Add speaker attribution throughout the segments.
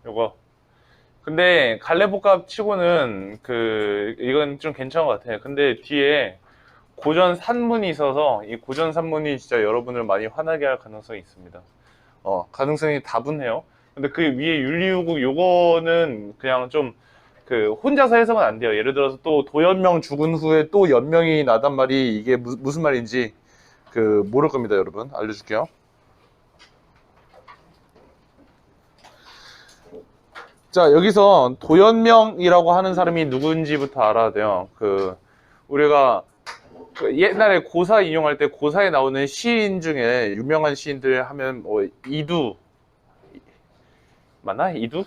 Speaker 1: 요거. 근데 갈래복합 치고는 이건 좀 괜찮은 것 같아요. 근데 뒤에 고전 산문이 있어서 이 고전 산문이 진짜 여러분을 많이 화나게 할 가능성이 있습니다. 가능성이 다분해요. 근데 그 위에 윤리유국 요거는 그냥 좀 혼자서 해석은 안 돼요. 예를 들어서 또 도연명 죽은 후에 또 연명이 나단 말이 이게 무슨 말인지 모를 겁니다, 여러분. 알려줄게요. 자, 여기서 도연명이라고 하는 사람이 누군지부터 알아야 돼요. 우리가 옛날에 고사 인용할 때 고사에 나오는 시인 중에 유명한 시인들 하면 이두 맞나? 이두?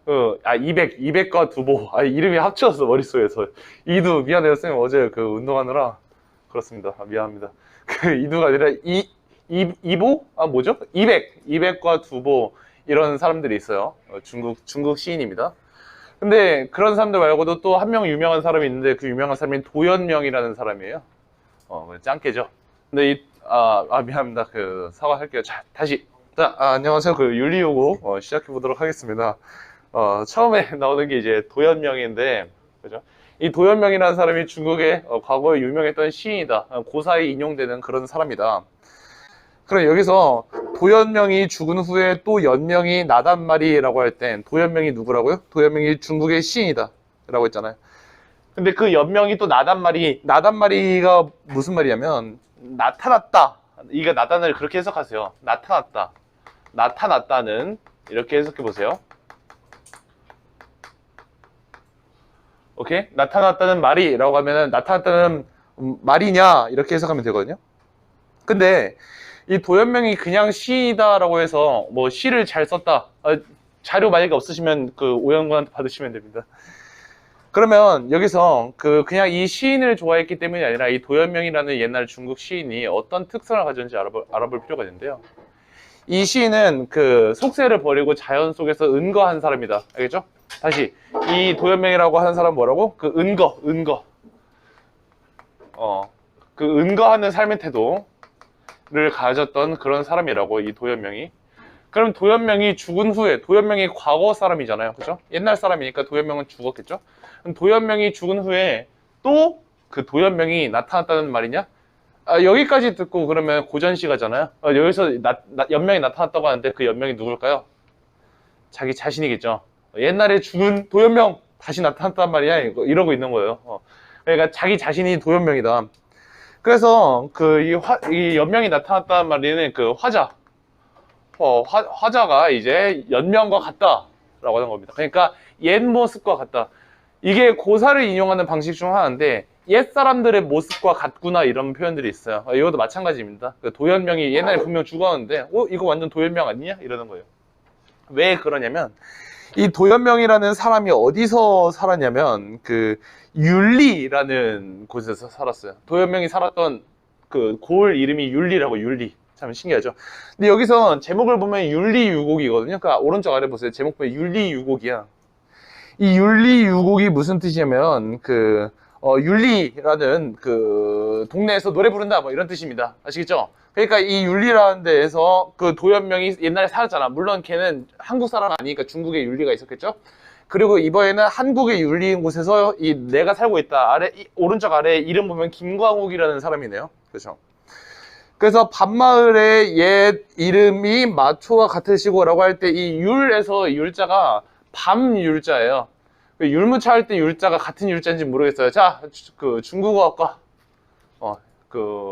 Speaker 1: 200과 두보. 이름이 합쳐졌어, 머릿속에서. 이두, 미안해요, 쌤. 어제 운동하느라. 그렇습니다. 미안합니다. 이두가 아니라 이보? 뭐죠? 200과 두보. 이런 사람들이 있어요. 중국 시인입니다. 근데 그런 사람들 말고도 또 한 명 유명한 사람이 있는데 그 유명한 사람이 도연명이라는 사람이에요. 짱깨죠. 근데 미안합니다. 사과할게요. 자, 다시. 자, 안녕하세요. 윤리요고 시작해 보도록 하겠습니다. 처음에 나오는 게 이제 도연명인데, 그죠? 이 도연명이라는 사람이 중국의 과거에 유명했던 시인이다. 고사에 인용되는 그런 사람이다. 그럼 여기서 도연명이 죽은 후에 또 연명이 나단 말이라고 할 땐 도연명이 누구라고요? 도연명이 중국의 시인이다 라고 했잖아요. 근데 그 연명이 또 나단 말이가 무슨 말이냐면 나타났다. 이거 나단을 그렇게 해석하세요. 나타났다. 나타났다는 이렇게 해석해 보세요. 오케이? 나타났다는 말이라고 하면은 나타났다는 말이냐 이렇게 해석하면 되거든요. 근데 이 도연명이 그냥 시이다라고 해서 뭐 시를 잘 썼다. 자료 만약에 없으시면 오영구한테 받으시면 됩니다. 그러면 여기서 그냥 이 시인을 좋아했기 때문이 아니라 이 도연명이라는 옛날 중국 시인이 어떤 특성을 가졌는지 알아볼 필요가 있는데요. 이 시인은 속세를 버리고 자연 속에서 은거한 사람이다. 알겠죠? 다시 이 도연명이라고 하는 사람은 뭐라고? 은거. 은거하는 삶의 태도를 가졌던 그런 사람이라고, 이 도연명이. 그럼 도연명이 죽은 후에, 도연명이 과거 사람이잖아요. 그죠? 옛날 사람이니까 도연명은 죽었겠죠? 그럼 도연명이 죽은 후에 또 도연명이 나타났다는 말이냐? 여기까지 듣고 그러면 고전시 가잖아요. 여기서 연명이 나타났다고 하는데 그 연명이 누굴까요? 자기 자신이겠죠. 옛날에 죽은 도연명 다시 나타났단 말이야. 이러고 있는 거예요. 그러니까 자기 자신이 도연명이다. 그래서 이 연명이 나타났다는 말에는 화자. 화자가 이제 연명과 같다라고 하는 겁니다. 그러니까 옛 모습과 같다. 이게 고사를 인용하는 방식 중 하나인데 옛 사람들의 모습과 같구나 이런 표현들이 있어요. 이것도 마찬가지입니다. 도연명이 옛날에 분명 죽었는데 이거 완전 도연명 아니냐? 이러는 거예요. 왜 그러냐면 이 도연명이라는 사람이 어디서 살았냐면 율리라는 곳에서 살았어요. 도연명이 살았던 고을 이름이 율리라고. 율리. 참 신기하죠. 근데 여기서 제목을 보면 윤리유곡이거든요. 그러니까 오른쪽 아래 보세요. 제목 보면 윤리유곡이야. 이 윤리유곡이 무슨 뜻이냐면 윤리라는 동네에서 노래 부른다 뭐 이런 뜻입니다. 아시겠죠? 그러니까 이 윤리라는 데에서 도연명이 옛날에 살았잖아. 물론 걔는 한국 사람 아니니까 중국에 윤리가 있었겠죠? 그리고 이번에는 한국의 윤리인 곳에서 내가 살고 있다. 오른쪽 아래 이름 보면 김광욱이라는 사람이네요. 그렇죠? 그래서 밤마을의 옛 이름이 마초와 같으시고 라고 할 때 이 율에서 율자가 밤율자예요. 율무차 할 때 율자가 같은 율자인지 모르겠어요. 자, 중국어학과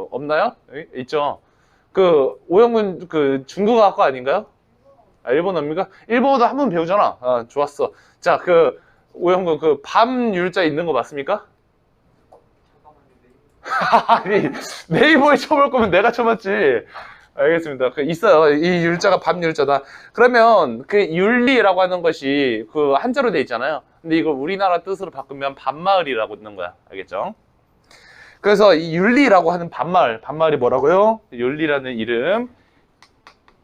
Speaker 1: 없나요? 있죠. 오영군 중국어학과 아닌가요? 일본어입니까? 일본어도 한 번 배우잖아. 좋았어. 자, 오영군 밤율자 있는 거 맞습니까? 아니, 네이버에 쳐볼 거면 내가 쳐봤지. 알겠습니다. 있어요. 이 율자가 밤율자다. 그러면 율리라고 하는 것이 한자로 돼 있잖아요. 근데 이걸 우리나라 뜻으로 바꾸면 밤마을이라고 있는 거야. 알겠죠? 그래서 이 율리라고 하는 밤마을이 뭐라고요? 율리라는 이름.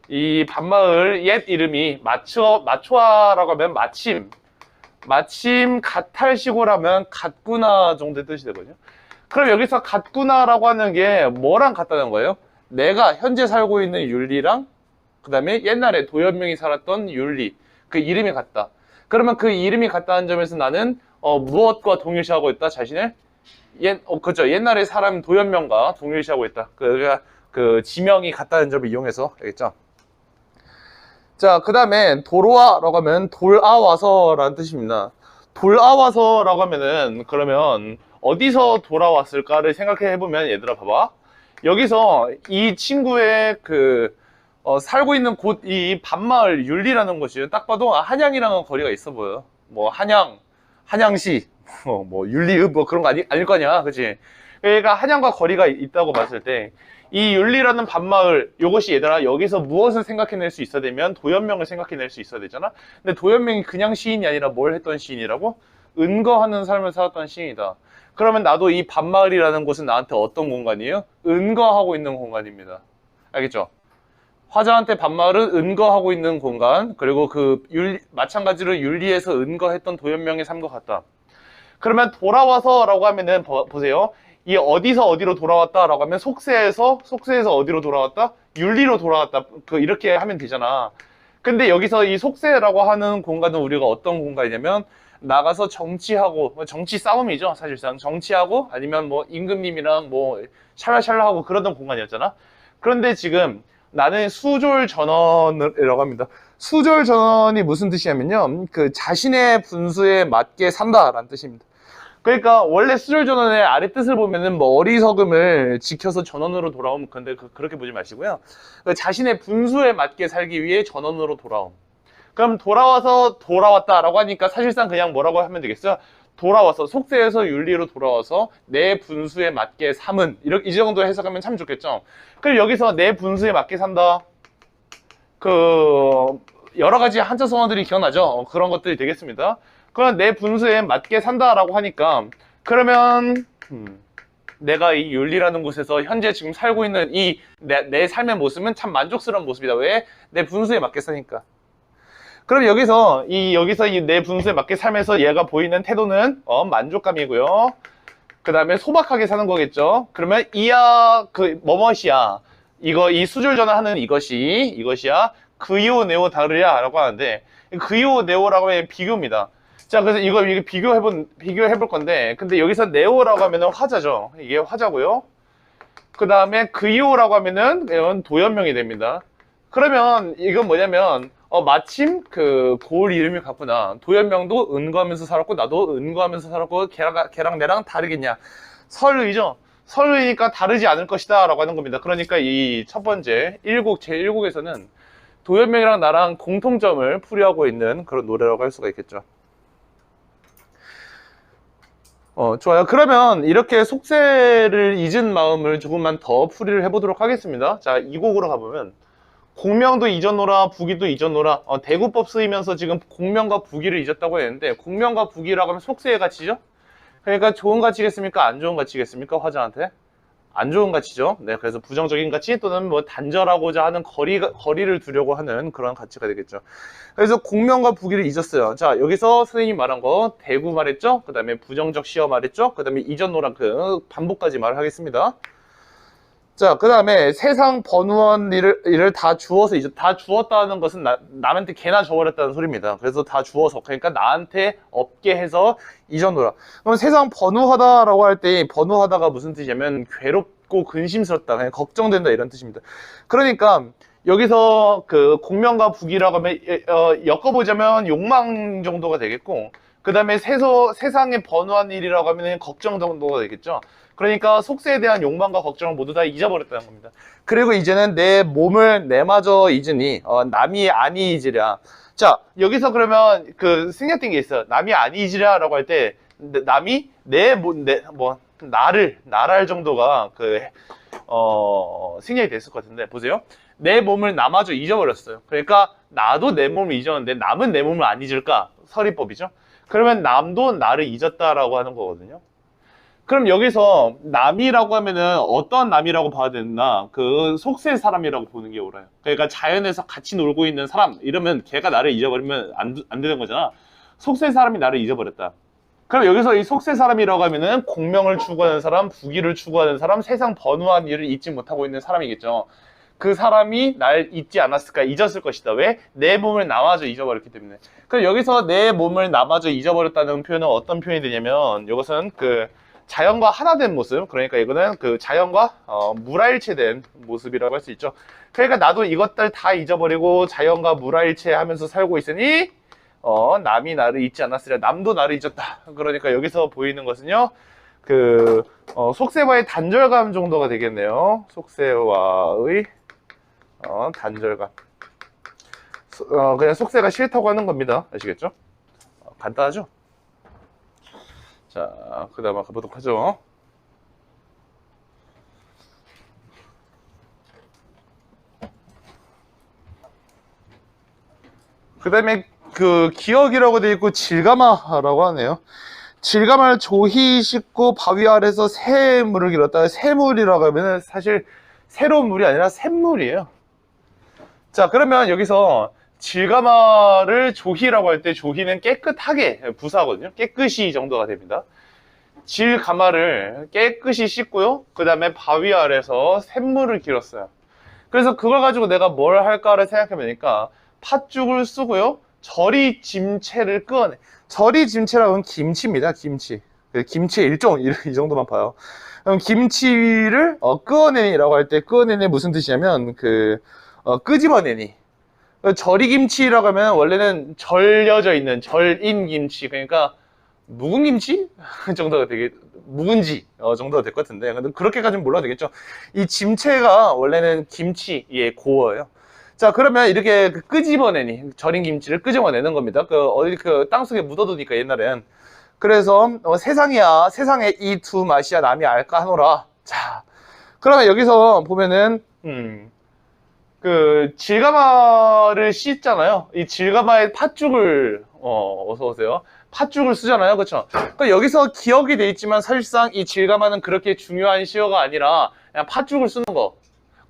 Speaker 1: 이 밤마을 옛 이름이 마초아라고 하면 마침 갓탈시고라면 같구나 정도의 뜻이 되거든요. 그럼 여기서 같구나라고 하는 게 뭐랑 같다는 거예요? 내가 현재 살고 있는 윤리랑 그 다음에 옛날에 도연명이 살았던 윤리, 그 이름이 같다. 그러면 그 이름이 같다는 점에서 나는 무엇과 동일시하고 있다? 자신을 그죠. 옛날에 사람 도연명과 동일시하고 있다. 그러니까 그 지명이 같다는 점을 이용해서 알겠죠? 자, 그 다음에 도로와라고 하면 돌아와서라는 뜻입니다. 돌아와서라고 하면은 그러면 어디서 돌아왔을까를 생각해 보면 얘들아 봐봐. 여기서 이 친구의 그 살고 있는 곳, 이 반마을 율리라는 곳이 딱 봐도 한양이랑은 거리가 있어 보여. 뭐 한양, 한양시, 뭐 율리읍 뭐 그런 거 아닐 거냐, 그치? 그러니까 한양과 거리가 있다고 봤을 때 이 율리라는 반마을, 요것이 얘들아 여기서 무엇을 생각해낼 수 있어야 되면 도연명을 생각해낼 수 있어야 되잖아. 근데 도연명이 그냥 시인이 아니라 뭘 했던 시인이라고? 은거하는 삶을 살았던 시인이다. 그러면 나도 이 반마을이라는 곳은 나한테 어떤 공간이에요? 은거하고 있는 공간입니다. 알겠죠? 화자한테 반마을은 은거하고 있는 공간, 그리고 마찬가지로 율리에서 은거했던 도연명의 삶과 같다. 그러면 돌아와서라고 하면은 보세요. 이 어디서 어디로 돌아왔다라고 하면 속세에서 어디로 돌아왔다? 율리로 돌아왔다. 이렇게 하면 되잖아. 근데 여기서 이 속세라고 하는 공간은 우리가 어떤 공간이냐면 나가서 정치 싸움이죠. 사실상 정치하고 아니면 뭐 임금님이랑 뭐 샬라샬라하고 그러던 공간이었잖아. 그런데 지금 나는 수졸전원이라고 합니다. 수졸전원이 무슨 뜻이냐면요. 그 자신의 분수에 맞게 산다라는 뜻입니다. 그러니까 원래 수졸전원의 아래 뜻을 보면은 뭐 어리석음을 지켜서 전원으로 돌아옴. 근데 그렇게 보지 마시고요. 자신의 분수에 맞게 살기 위해 전원으로 돌아옴. 그럼 돌아왔다라고 하니까 사실상 그냥 뭐라고 하면 되겠어요? 돌아와서 속세에서 율리로 돌아와서 내 분수에 맞게 삼은 이 정도 해석하면 참 좋겠죠. 그럼 여기서 내 분수에 맞게 산다. 여러 가지 한자 성어들이 기억나죠? 그런 것들이 되겠습니다. 그럼 내 분수에 맞게 산다라고 하니까 그러면 내가 이 율리라는 곳에서 현재 지금 살고 있는 내 삶의 모습은 참 만족스러운 모습이다. 왜? 내 분수에 맞게 사니까. 그럼 여기서 이 내 분수에 맞게 살면서 얘가 보이는 태도는 만족감이고요. 그 다음에 소박하게 사는 거겠죠. 그러면 뭐뭇이야. 이 수졸전환하는 이것이야. 그이오 네오 다르야 라고 하는데 그이오 네오라고 하면 비교입니다. 자, 그래서 이거 비교해볼 건데, 근데 여기서 네오라고 하면은 화자죠. 이게 화자고요. 그 다음에 그이오라고 하면은 이건 도연명이 됩니다. 그러면 이건 뭐냐면 마침 고을 이름이 같구나. 도연명도 은거하면서 살았고 나도 은거하면서 살았고 걔랑 내랑 다르겠냐. 설의죠. 설의니까 다르지 않을 것이다 라고 하는 겁니다. 그러니까 이 첫 번째 제1곡에서는 도연명이랑 나랑 공통점을 풀이하고 있는 그런 노래라고 할 수가 있겠죠. 좋아요. 그러면 이렇게 속세를 잊은 마음을 조금만 더 풀이를 해보도록 하겠습니다. 자, 이 곡으로 가보면 공명도 잊었노라 부기도 잊었노라. 대구법 쓰이면서 지금 공명과 부기를 잊었다고 했는데 공명과 부기라고 하면 속세의 가치죠. 그러니까 좋은 가치겠습니까? 안 좋은 가치겠습니까? 화자한테 안 좋은 가치죠. 네, 그래서 부정적인 가치 또는 뭐 단절하고자 하는 거리를 두려고 하는 그런 가치가 되겠죠. 그래서 공명과 부기를 잊었어요. 자, 여기서 선생님이 말한 거 대구 말했죠. 그 다음에 부정적 시어 말했죠. 그 다음에 잊었노란 반복까지 말을 하겠습니다. 자, 그 다음에 세상 번우한 일을 다 주어서 다 주었다는 것은 남한테 개나 줘버렸다는 소리입니다. 그래서 다 주어서, 그러니까 나한테 없게 해서 잊어놓으라. 그럼 세상 번우하다라고 할 때 번우하다가 무슨 뜻이냐면 괴롭고 근심스럽다, 그냥 걱정된다 이런 뜻입니다. 그러니까 여기서 공명과 부기라고 하면 엮어보자면 욕망 정도가 되겠고, 그 다음에 세상에 번우한 일이라고 하면 걱정 정도가 되겠죠. 그러니까 속세에 대한 욕망과 걱정을 모두 다 잊어버렸다는 겁니다. 그리고 이제는 내 몸을 내마저 잊으니 남이 아니 잊으랴. 자, 여기서 그러면 생략된 게 있어요. 남이 아니 잊으랴 라고 할 때 남이 나를 할 정도가 생략이 됐을 것 같은데 보세요. 내 몸을 나마저 잊어버렸어요. 그러니까 나도 내 몸을 잊었는데 남은 내 몸을 안 잊을까? 서리법이죠. 그러면 남도 나를 잊었다라고 하는 거거든요. 그럼 여기서 남이라고 하면은 어떠한 남이라고 봐야 되나? 속세 사람이라고 보는 게 옳아요. 그러니까 자연에서 같이 놀고 있는 사람 이러면 걔가 나를 잊어버리면 안 되는 거잖아. 속세 사람이 나를 잊어버렸다. 그럼 여기서 이 속세 사람이라고 하면은 공명을 추구하는 사람, 부귀를 추구하는 사람, 세상 번우한 일을 잊지 못하고 있는 사람이겠죠. 그 사람이 날 잊지 않았을까? 잊었을 것이다. 왜? 내 몸을 나마저 잊어버렸기 때문에. 그럼 여기서 내 몸을 나마저 잊어버렸다는 표현은 어떤 표현이 되냐면 이것은 그 자연과 하나 된 모습, 그러니까 이거는 그 자연과 무라일체된 모습이라고 할 수 있죠. 그러니까 나도 이것들 다 잊어버리고 자연과 무라일체하면서 살고 있으니 남이 나를 잊지 않았으랴. 남도 나를 잊었다. 그러니까 여기서 보이는 것은요, 그 속세와의 단절감 정도가 되겠네요. 속세와의 단절감. 그냥 속세가 싫다고 하는 겁니다. 아시겠죠? 간단하죠? 자, 그 다음에 가보도록 하죠. 그 다음에 그 기억이라고 되어 있고 질가마라고 하네요. 질가마를 조히 씻고 바위 아래서 새물을 길었다. 새물이라고 하면 사실 새로운 물이 아니라 샘물이에요. 자, 그러면 여기서 질가마를 조희라고 할 때 조희는 깨끗하게 부사거든요. 깨끗이 정도가 됩니다. 질가마를 깨끗이 씻고요. 그 다음에 바위 아래서 샘물을 길었어요. 그래서 그걸 가지고 내가 뭘 할까를 생각해보니까 팥죽을 쓰고요. 절이짐채를 끄어내. 절이짐채라고 하면 김치입니다. 김치. 김치의 일종, 이 정도만 봐요. 그럼 김치를 끄어내니라고 할 때 끄어내니 무슨 뜻이냐면 끄집어내니. 절이김치라고 하면 원래는 절여져 있는 절인 김치, 그러니까 묵은 김치 정도가 되게 묵은지 정도가 될 것 같은데, 근데 그렇게까지는 몰라도 되겠죠. 이 짐채가 원래는 김치의 고어예요. 자, 그러면 이렇게 끄집어내니, 절인 김치를 끄집어내는 겁니다. 어디 땅속에 묻어두니까 옛날엔. 그래서 세상이야, 세상에 이 두 맛이야 남이 알까 하노라. 자, 그러면 여기서 보면은 그 질가마를 씻잖아요. 이 질가마에 팥죽을 어서 오세요. 팥죽을 쓰잖아요. 그렇죠? 그러니까 여기서 기억이 돼 있지만 사실상 이 질가마는 그렇게 중요한 시어가 아니라 그냥 팥죽을 쓰는 거.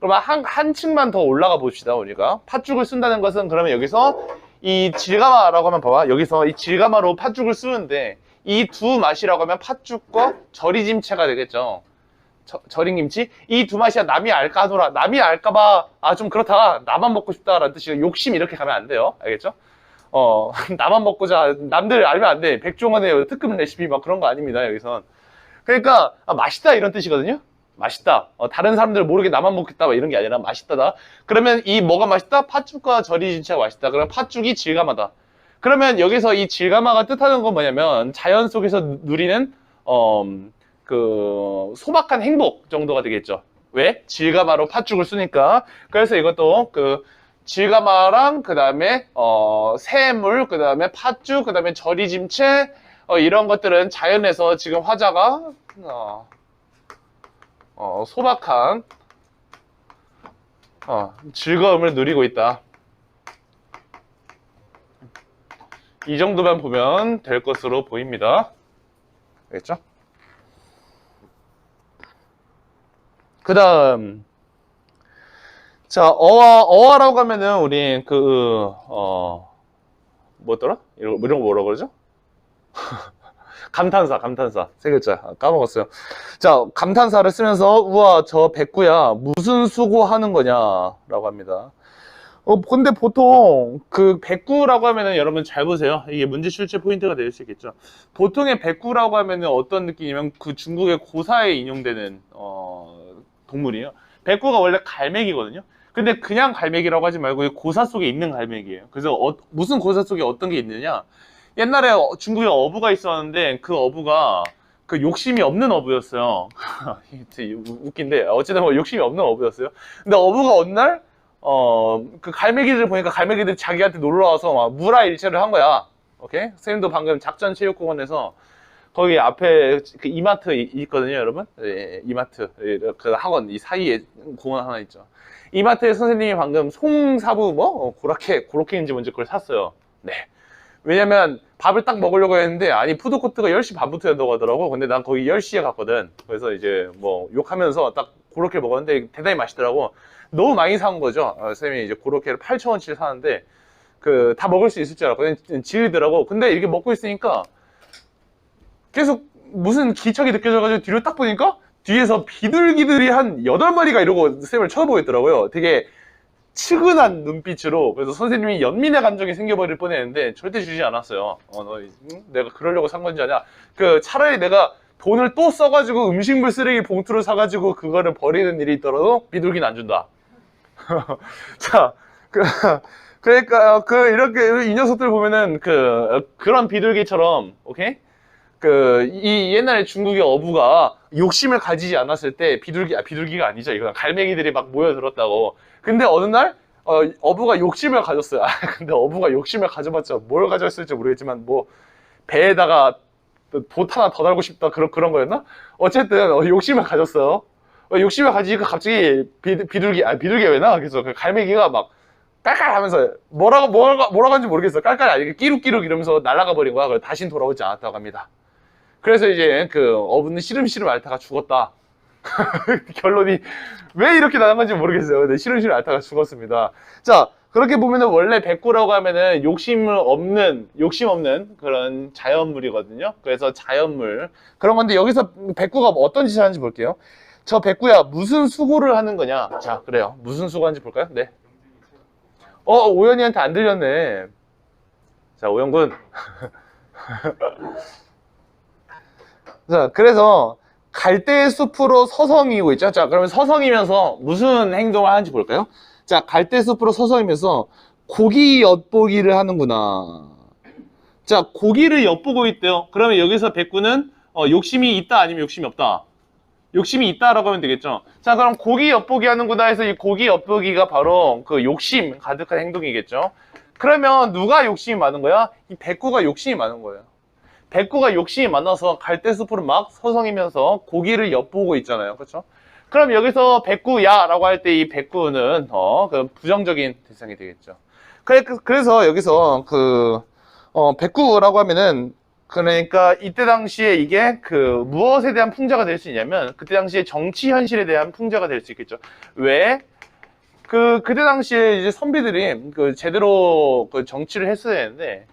Speaker 1: 그러면 한 층만 더 올라가 봅시다. 우리가 팥죽을 쓴다는 것은, 그러면 여기서 이 질가마라고 하면 봐봐. 여기서 이 질가마로 팥죽을 쓰는데 이 두 맛이라고 하면 팥죽과 절이짐채가 되겠죠. 절인 김치? 이 두 맛이야 남이 알까 하노라. 남이 알까봐 좀 그렇다, 나만 먹고 싶다라는 뜻이에요. 욕심 이렇게 가면 안 돼요. 알겠죠? 나만 먹고자, 남들 알면 안 돼. 백종원의 특급 레시피 막 그런 거 아닙니다. 여기선. 그러니까 맛있다 이런 뜻이거든요. 맛있다. 다른 사람들 모르게 나만 먹겠다 막 이런 게 아니라 맛있다다. 그러면 이 뭐가 맛있다? 팥죽과 절이짐채가 맛있다. 그럼 팥죽이 질가마다. 그러면 여기서 이 질가마가 뜻하는 건 뭐냐면 자연 속에서 누리는 그 소박한 행복 정도가 되겠죠. 왜? 질가마로 팥죽을 쓰니까. 그래서 이것도 그 질가마랑 그 다음에 새물, 그 다음에 팥죽, 그 다음에 절이짐채 이런 것들은 자연에서 지금 화자가 소박한 즐거움을 누리고 있다. 이 정도만 보면 될 것으로 보입니다. 알겠죠? 그 다음, 자, 어화라고 하면은, 우리, 뭐더라? 이런 거 뭐라고 그러죠? 감탄사. 세 글자. 까먹었어요. 자, 감탄사를 쓰면서, 우와, 저 백구야, 무슨 수고하는 거냐, 라고 합니다. 근데 보통 그 백구라고 하면은 여러분 잘 보세요. 이게 문제 출제 포인트가 될 수 있겠죠. 보통의 백구라고 하면은 어떤 느낌이냐면 그 중국의 고사에 인용되는 동물이에요. 백구가 원래 갈매기거든요. 근데 그냥 갈매기라고 하지 말고 고사 속에 있는 갈매기예요. 그래서 무슨 고사 속에 어떤 게 있느냐? 옛날에 중국에 어부가 있었는데 그 어부가 그 욕심이 없는 어부였어요. 웃긴데 어쨌든 뭐 욕심이 없는 어부였어요. 근데 어부가 어느 날 그 갈매기들 보니까 갈매기들이 자기한테 놀러 와서 막 무라일체를 한 거야. 오케이? 선생님도 방금 작전체육공원에서 거기 앞에 그 이마트 있거든요, 여러분. 예, 이마트 그 학원 이 사이에 공원 하나 있죠. 이마트에 선생님이 방금 송사부 고로케인지 뭔지 그걸 샀어요. 네. 왜냐면 밥을 딱 먹으려고 했는데 아니 푸드코트가 10시 반부터 연다고 하더라고. 근데 난 거기 10시에 갔거든. 그래서 이제 뭐 욕하면서 딱 고로케 먹었는데 대단히 맛있더라고. 너무 많이 산 거죠. 선생님이 이제 고로케를 8,000원치를 사는데 다 먹을 수 있을 줄 알았거든요. 질리더라고. 근데 이렇게 먹고 있으니까 계속 무슨 기척이 느껴져가지고 뒤로 딱 보니까 뒤에서 비둘기들이 한 8마리가 이러고 쌤을 쳐다보고 있더라고요. 되게 측은한 눈빛으로. 그래서 선생님이 연민의 감정이 생겨버릴 뻔했는데 절대 주지 않았어요. 너 응? 내가 그러려고 산 건지 아냐. 차라리 내가 돈을 또 써가지고 음식물 쓰레기 봉투를 사가지고 그거를 버리는 일이 있더라도 비둘기는 안 준다. 자, 그러니까 이렇게 이 녀석들 보면은 그런 비둘기처럼, 오케이? 이 옛날에 중국의 어부가 욕심을 가지지 않았을 때 비둘기가 아니죠. 이건 갈매기들이 막 모여들었다고. 근데 어느 날 어부가 욕심을 가졌어요. 근데 어부가 욕심을 가져봤자 뭘 가졌을지 모르겠지만 뭐 배에다가 돛 하나 더 달고 싶다 그런 거였나? 어쨌든 욕심을 가졌어요. 욕심을 가지니까 갑자기 비둘기가 왜 나? 그래서 그 갈매기가 막 깔깔하면서 뭐라고 하는지 모르겠어. 깔깔 아니고 끼룩끼룩 이러면서 날아가 버린 거야. 그래서 다신 돌아오지 않았다고 합니다. 그래서 이제 어부는 시름시름 앓다가 죽었다. 결론이 왜 이렇게 나는 건지 모르겠어요. 근데 시름시름 앓다가 죽었습니다. 자, 그렇게 보면은 원래 백구라고 하면은 욕심 없는 그런 자연물이거든요. 그래서 자연물. 그런 건데 여기서 백구가 어떤 짓을 하는지 볼게요. 저 백구야, 무슨 수고를 하는 거냐? 자, 그래요. 무슨 수고하는지 볼까요? 네. 오연이한테 안 들렸네. 자, 오연군. 자, 그래서 갈대의 숲으로 서성이고 있죠. 자, 그러면 서성이면서 무슨 행동을 하는지 볼까요? 자, 갈대 숲으로 서성이면서 고기 엿보기를 하는구나. 자, 고기를 엿보고 있대요. 그러면 여기서 백구는 욕심이 있다 아니면 욕심이 없다? 욕심이 있다라고 하면 되겠죠. 자, 그럼 고기 엿보기 하는구나 해서 이 고기 엿보기가 바로 그 욕심 가득한 행동이겠죠. 그러면 누가 욕심이 많은 거야? 이 백구가 욕심이 많은 거예요. 백구가 욕심이 많아서 갈대숲으로 막 서성이면서 고기를 엿보고 있잖아요. 그렇죠? 그럼 여기서 백구야 라고 할 때 이 백구는 부정적인 대상이 되겠죠. 그래서 여기서 백구라고 하면은 그러니까 이때 당시에 이게 무엇에 대한 풍자가 될 수 있냐면 그때 당시에 정치 현실에 대한 풍자가 될 수 있겠죠. 왜? 그때 당시에 이제 선비들이 제대로 정치를 했어야 되는데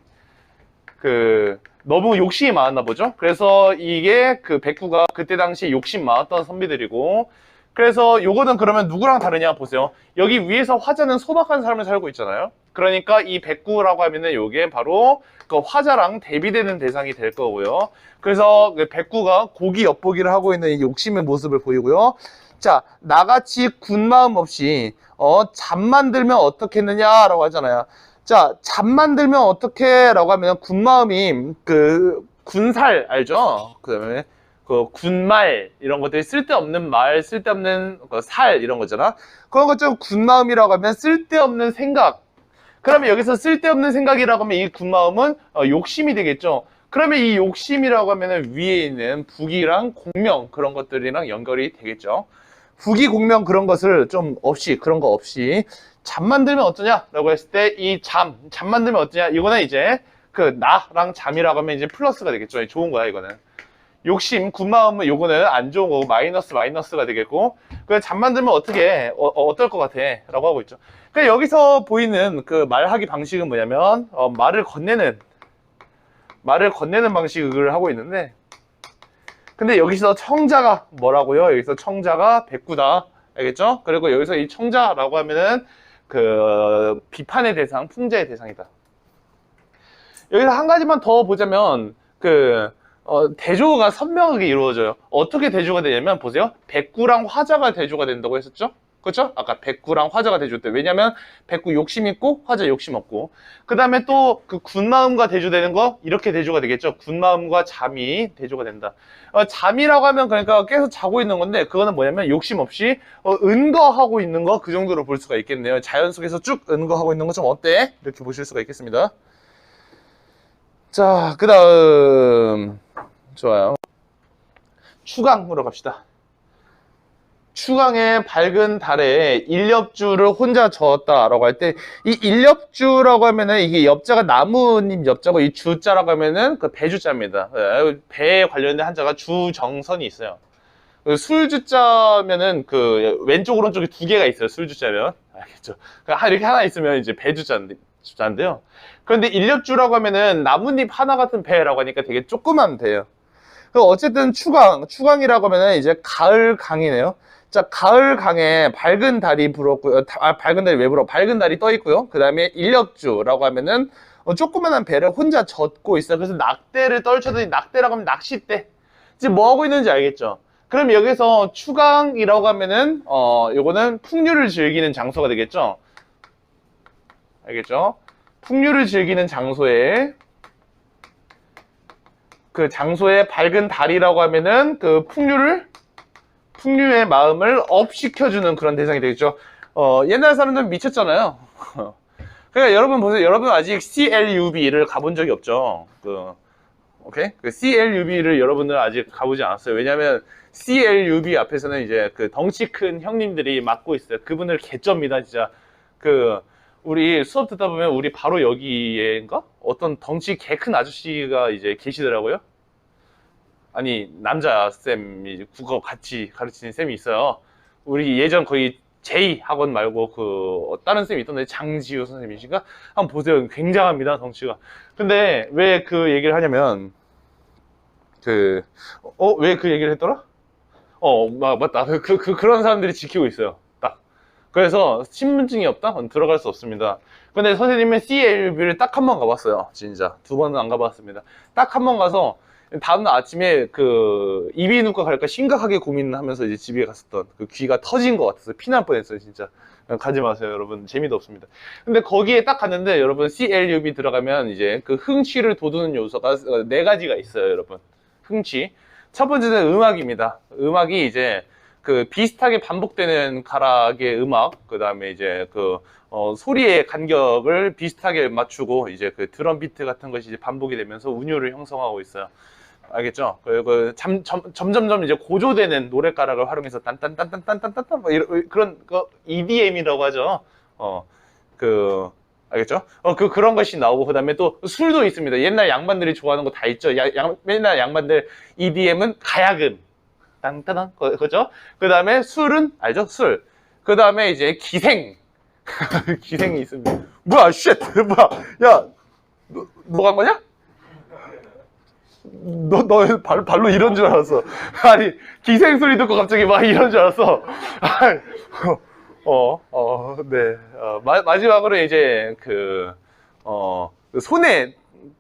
Speaker 1: 너무 욕심이 많았나 보죠. 그래서 이게 백구가 그때 당시에 욕심 많았던 선비들이고, 그래서 요거는 그러면 누구랑 다르냐 보세요. 여기 위에서 화자는 소박한 삶을 살고 있잖아요. 그러니까 이 백구라고 하면은 요게 바로 화자랑 대비되는 대상이 될 거고요. 그래서 백구가 고기 엿보기를 하고 있는 이 욕심의 모습을 보이고요. 자, 나같이 군마음 없이 잠만 들면 어떻겠느냐라고 하잖아요. 자, 잠만 들면 어떻게 라고 하면 군마음이 군살 알죠? 그다음에 군말 이런 것들이 쓸데없는 말, 쓸데없는 살 이런 거잖아. 그런 것처럼 군마음이라고 하면 쓸데없는 생각. 그러면 여기서 쓸데없는 생각이라고 하면 이 군마음은 욕심이 되겠죠. 그러면 이 욕심이라고 하면 위에 있는 부기랑 공명 그런 것들이랑 연결이 되겠죠. 부기 공명 그런 것을 그런 거 없이 잠만 들면 어떠냐? 라고 했을 때 이 잠만 들면 어떠냐? 이거는 이제 나랑 잠이라고 하면 이제 플러스가 되겠죠. 좋은 거야, 이거는. 욕심, 군마음은 요거는 안 좋은 거고 마이너스가 되겠고, 잠만 들면 어떨 것 같아? 라고 하고 있죠. 그러니까 여기서 보이는 말하기 방식은 뭐냐면, 말을 건네는 방식을 하고 있는데, 근데 여기서 청자가 뭐라고요? 여기서 청자가 백구다. 알겠죠? 그리고 여기서 이 청자라고 하면은 비판의 대상, 풍자의 대상이다. 여기서 한 가지만 더 보자면 대조가 선명하게 이루어져요. 어떻게 대조가 되냐면 보세요. 백구랑 화자가 대조가 된다고 했었죠? 그렇죠? 아까 백구랑 화자가 대조돼. 왜냐면 백구 욕심 있고 화자 욕심 없고. 그 다음에 또 군마음과 대조되는 거 이렇게 대조가 되겠죠. 군마음과 잠이 대조가 된다. 잠이라고 하면 그러니까 깨서 자고 있는 건데 그거는 뭐냐면 욕심 없이 은거하고 있는 거 그 정도로 볼 수가 있겠네요. 자연 속에서 쭉 은거하고 있는 거 좀 어때? 이렇게 보실 수가 있겠습니다. 자, 그 다음 좋아요. 추강으로 갑시다. 추강의 밝은 달에 일렵주를 혼자 저었다라고 할 때 이 일렵주라고 하면은 이게 엽자가 나무님 엽자고 이 주자라고 하면은 배주자입니다. 배에 관련된 한자가 주정선이 있어요. 술주자면은 왼쪽 오른쪽에 두 개가 있어요. 술주자면 알겠죠? 이렇게 하나 있으면 이제 배주자인데요. 그런데 일렵주라고 하면은 나뭇잎 하나 같은 배라고 하니까 되게 조그만 배예요. 그 어쨌든 추강이라고 하면은 이제 가을 강이네요. 자, 가을 강에 밝은 달이 불었고요. 밝은 달이 왜 불어? 밝은 달이 떠 있고요. 그 다음에 인력주라고 하면은 조그만한 배를 혼자 젓고 있어요. 그래서 낙대를 떨쳐더니, 낙대라고 하면 낚싯대. 지금 뭐 하고 있는지 알겠죠? 그럼 여기서 추강이라고 하면은 요거는 풍류를 즐기는 장소가 되겠죠? 알겠죠? 풍류를 즐기는 장소에, 그 장소에 밝은 달이라고 하면은 그 풍류의 마음을 업시켜주는 그런 대상이 되겠죠. 옛날 사람들은 미쳤잖아요. 그러니까 여러분 보세요. 여러분 아직 CLUB를 가본 적이 없죠. 오케이? 그 CLUB를 여러분들 아직 가보지 않았어요. 왜냐면 CLUB 앞에서는 이제 그 덩치 큰 형님들이 맡고 있어요. 그분을 개쩝니다, 진짜. 우리 수업 듣다 보면 우리 바로 여기에인가? 어떤 덩치 개 큰 아저씨가 이제 계시더라고요. 아니, 남자 쌤이 국어 같이 가르치는 쌤이 있어요. 우리 예전 거의 J 학원 말고 다른 쌤이 있던데, 장지우 선생님이신가? 한번 보세요. 굉장합니다, 덩치가. 근데 왜 그 얘기를 하냐면, 왜 그 얘기를 했더라? 맞다. 그런 사람들이 지키고 있어요. 딱. 그래서 신분증이 없다? 들어갈 수 없습니다. 근데 선생님은 CLB를 딱 한 번 가봤어요. 진짜. 2번은 안 가봤습니다. 딱 한 번 가서 다음날 아침에 이비인후과 갈까 심각하게 고민하면서 이제 집에 갔었던, 귀가 터진 것 같아서 피날 뻔했어요, 진짜. 가지 마세요, 여러분. 재미도 없습니다. 근데 거기에 딱 갔는데, 여러분, CLUB 들어가면 이제 그 흥취를 돋우는 요소가 4가지가 있어요, 여러분. 흥취. 첫 번째는 음악입니다. 음악이 이제 비슷하게 반복되는 가락의 음악, 그 다음에 이제 소리의 간격을 비슷하게 맞추고, 이제 드럼 비트 같은 것이 이제 반복이 되면서 운율을 형성하고 있어요. 알겠죠? 점점점 이제 고조되는 노랫가락을 활용해서 딴딴딴딴딴딴딴 그런 EDM이라고 하죠. 알겠죠? 그런 것이 나오고, 그 다음에 또 술도 있습니다. 옛날 양반들이 좋아하는 거 다 있죠. 옛날 양반들 EDM은 가야금. 땅따당. 그죠? 그 다음에 술은, 알죠? 술. 그 다음에 이제 기생. 기생이 있습니다. 뭐야, 쉣! 뭐야. 야, 너 간 거냐? 너 발로 이런 줄 알았어. 아니, 기생 소리 듣고 갑자기 막 이런 줄 알았어. 네. 마지막으로 이제 손에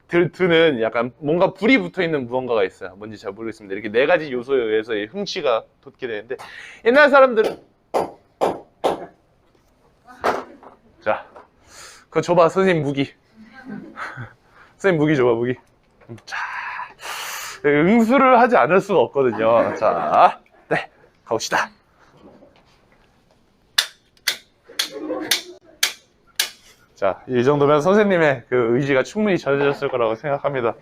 Speaker 1: 드는 약간 뭔가 불이 붙어 있는 무언가가 있어요. 뭔지 잘 모르겠습니다. 이렇게 4가지 요소에 의해서 흥취가 돋게 되는데, 옛날 사람들은, 자, 그거 줘봐, 선생님 무기. 선생님 무기 줘봐, 무기. 자, 응수를 하지 않을 수가 없거든요. 자, 네, 가봅시다. 자, 이 정도면 선생님의 의지가 충분히 전해졌을 거라고 생각합니다.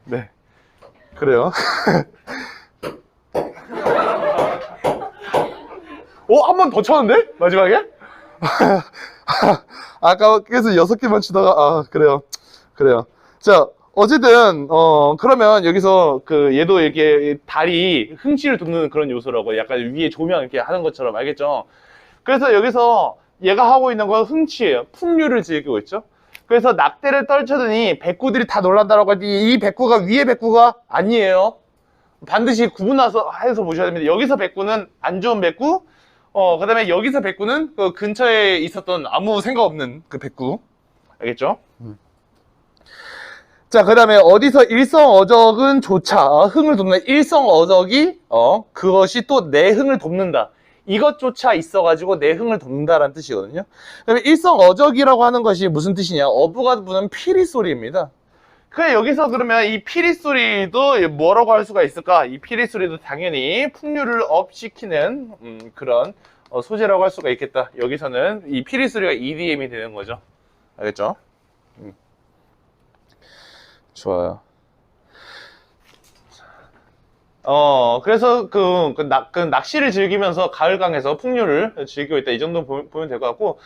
Speaker 1: 네, 그래요. 한 번 더 쳤는데? 마지막에? 아까 계속 6개만 치다가, 그래요. 자, 어쨌든, 그러면 여기서 얘도 이렇게 달이 흥취를 돋는 그런 요소라고, 약간 위에 조명 이렇게 하는 것처럼, 알겠죠? 그래서 여기서 얘가 하고 있는 건 흥취예요. 풍류를 즐기고 있죠. 그래서 낙대를 떨쳐더니 백구들이 다 놀란다라고 하니, 이 백구가 위에 백구가 아니에요. 반드시 구분해서 해서 보셔야 됩니다. 여기서 백구는 안 좋은 백구, 그 다음에 여기서 백구는 근처에 있었던 아무 생각 없는 백구. 알겠죠? 자, 그 다음에 어디서 일성어적은 조차 흥을 돕는, 일성어적이 그것이 또 내 흥을 돕는다. 이것조차 있어가지고 내 흥을 돕는다라는 뜻이거든요. 그다음에 일성어적이라고 하는 것이 무슨 뜻이냐? 어부가 부는 피리 소리입니다. 그래, 여기서 그러면 이 피리 소리도 뭐라고 할 수가 있을까? 이 피리 소리도 당연히 풍류를 업시키는 그런 소재라고 할 수가 있겠다. 여기서는 이 피리 소리가 EDM이 되는 거죠. 알겠죠? 좋아요. 그래서 낚시를 즐기면서 가을강에서 풍류를 즐기고 있다. 이 정도 보면 될 것 같고,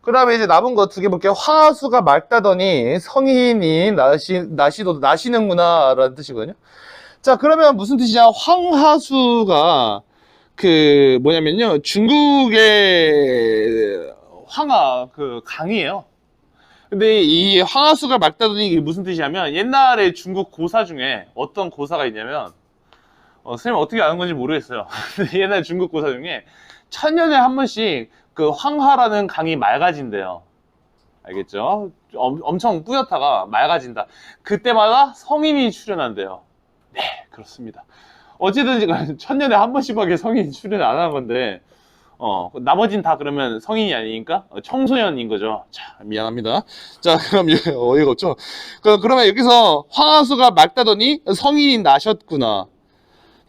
Speaker 1: 그 다음에 이제 남은 거 2개 볼게요. 화수가 맑다더니 성인이 나시는구나 라는 뜻이거든요. 자, 그러면 무슨 뜻이냐? 황하수가 뭐냐면요, 중국의 황하 강이에요. 근데 이 황하수가 맑다더니 이게 무슨 뜻이냐면, 옛날에 중국 고사 중에 어떤 고사가 있냐면, 선생님 어떻게 아는 건지 모르겠어요. 근데 옛날 중국 고사 중에 천년에 한 번씩 그 황하라는 강이 맑아진대요. 알겠죠? 엄청 뿌옇다가 맑아진다. 그때마다 성인이 출연한대요. 네, 그렇습니다. 어찌든 천년에 한 번씩밖에 성인이 출연 안 하는 건데, 나머진 다 그러면 성인이 아니니까 청소년인 거죠. 자, 미안합니다. 자, 그럼 어이가 없죠? 그러면 여기서 황하수가 맑다더니 성인이 나셨구나.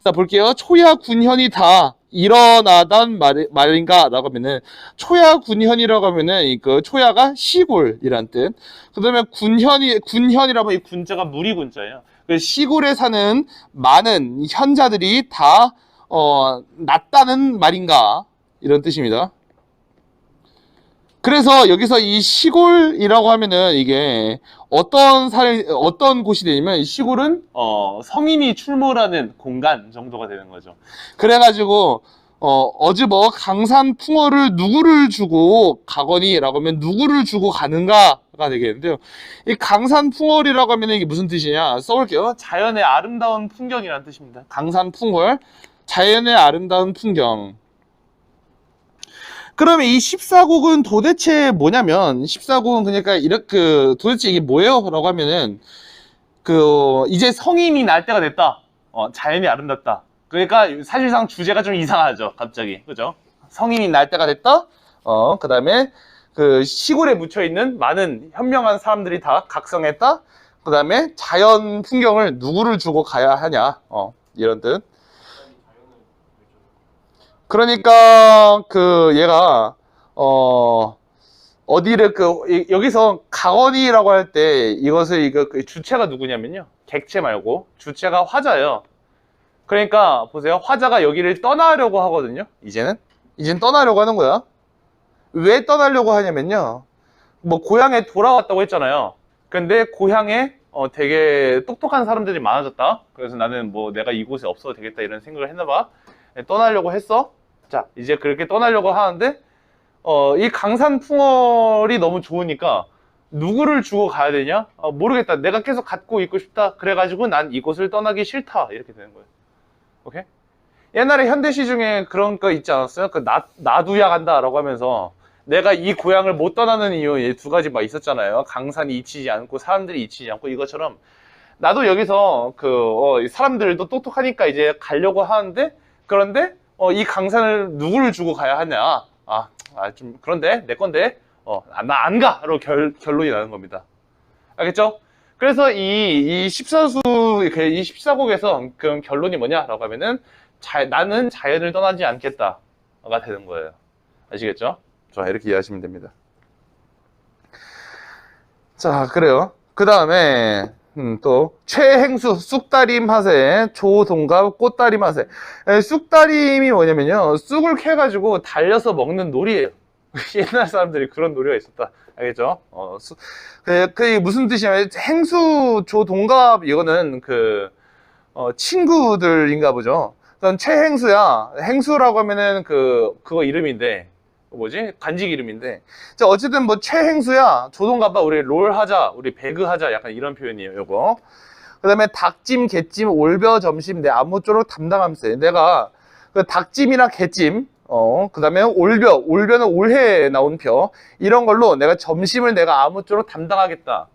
Speaker 1: 자, 볼게요. 초야군현이 다 일어나단 말인가? 라고 하면은, 초야군현이라고 하면은, 그 초야가 시골이란 뜻. 그 다음에 군현이라고 하면 이 군자가 무리 군자예요. 그 시골에 사는 많은 현자들이 다, 낫다는 말인가? 이런 뜻입니다. 그래서 여기서 이 시골이라고 하면은 이게 어떤 곳이 되냐면, 이 시골은 성인이 출몰하는 공간 정도가 되는 거죠. 그래가지고 어즈버 강산풍어를 누구를 주고 가거니라고 하면 누구를 주고 가는가가 되겠는데요. 이 강산풍월이라고 하면 이게 무슨 뜻이냐? 써볼게요. 자연의 아름다운 풍경이라는 뜻입니다. 강산풍월, 자연의 아름다운 풍경. 그러면 이 14곡은 도대체 뭐냐면, 14곡은 그러니까 이렇게 도대체 이게 뭐예요? 라고 하면은 이제 성인이 날 때가 됐다. 자연이 아름답다. 그러니까 사실상 주제가 좀 이상하죠. 갑자기. 그죠? 성인이 날 때가 됐다. 그다음에 그 시골에 묻혀 있는 많은 현명한 사람들이 다 각성했다. 그다음에 자연 풍경을 누구를 주고 가야 하냐. 이런 뜻. 그러니까 얘가 어디를 여기서 가거니라고 할 때 이것을 그 주체가 누구냐면요, 객체 말고 주체가 화자예요. 그러니까 보세요, 화자가 여기를 떠나려고 하거든요. 이제는 떠나려고 하는 거야. 왜 떠나려고 하냐면요, 뭐 고향에 돌아왔다고 했잖아요. 근데 고향에 되게 똑똑한 사람들이 많아졌다. 그래서 나는 뭐 내가 이곳에 없어도 되겠다 이런 생각을 했나 봐. 떠나려고 했어. 자, 이제 그렇게 떠나려고 하는데 이 강산풍월이 너무 좋으니까 누구를 주고 가야 되냐? 모르겠다. 내가 계속 갖고 있고 싶다. 그래가지고 난 이곳을 떠나기 싫다. 이렇게 되는 거예요. 오케이? 옛날에 현대시 중에 그런 거 있지 않았어요? 나두야 간다라고 하면서 내가 이 고향을 못 떠나는 이유 두 가지 막 있었잖아요. 강산이 잊히지 않고 사람들이 잊히지 않고, 이것처럼 나도 여기서 사람들도 똑똑하니까 이제 가려고 하는데, 그런데 이 강산을 누구를 주고 가야 하냐? 좀 그런데 내 건데 나 안 가로 결론이 나는 겁니다. 알겠죠? 그래서 이 14곡에서 그럼 결론이 뭐냐라고 하면은 나는 자연을 떠나지 않겠다가 되는 거예요. 아시겠죠? 자, 이렇게 이해하시면 됩니다. 자, 그래요. 그 다음에 또 최행수, 쑥다림 하세, 조동갑, 꽃다림 하세. 쑥다림이 뭐냐면요, 쑥을 캐가지고 달려서 먹는 놀이에요. 옛날 사람들이 그런 놀이가 있었다. 알겠죠? 그게 무슨 뜻이냐면, 행수, 조동갑, 이거는 친구들인가 보죠. 그럼 최행수야. 행수라고 하면은 그거 이름인데, 간직 이름인데. 자, 어쨌든 뭐 최행수야, 조동갑아, 우리 롤 하자, 우리 배그 하자, 약간 이런 표현이에요, 요거. 그 다음에 닭찜, 개찜, 올벼, 점심, 내 아무쪼록 담당함세. 내가 닭찜이나 개찜, 그 다음에 올벼는 올해 나온 벼, 이런 걸로 내가 점심을 내가 아무쪼록 담당하겠다.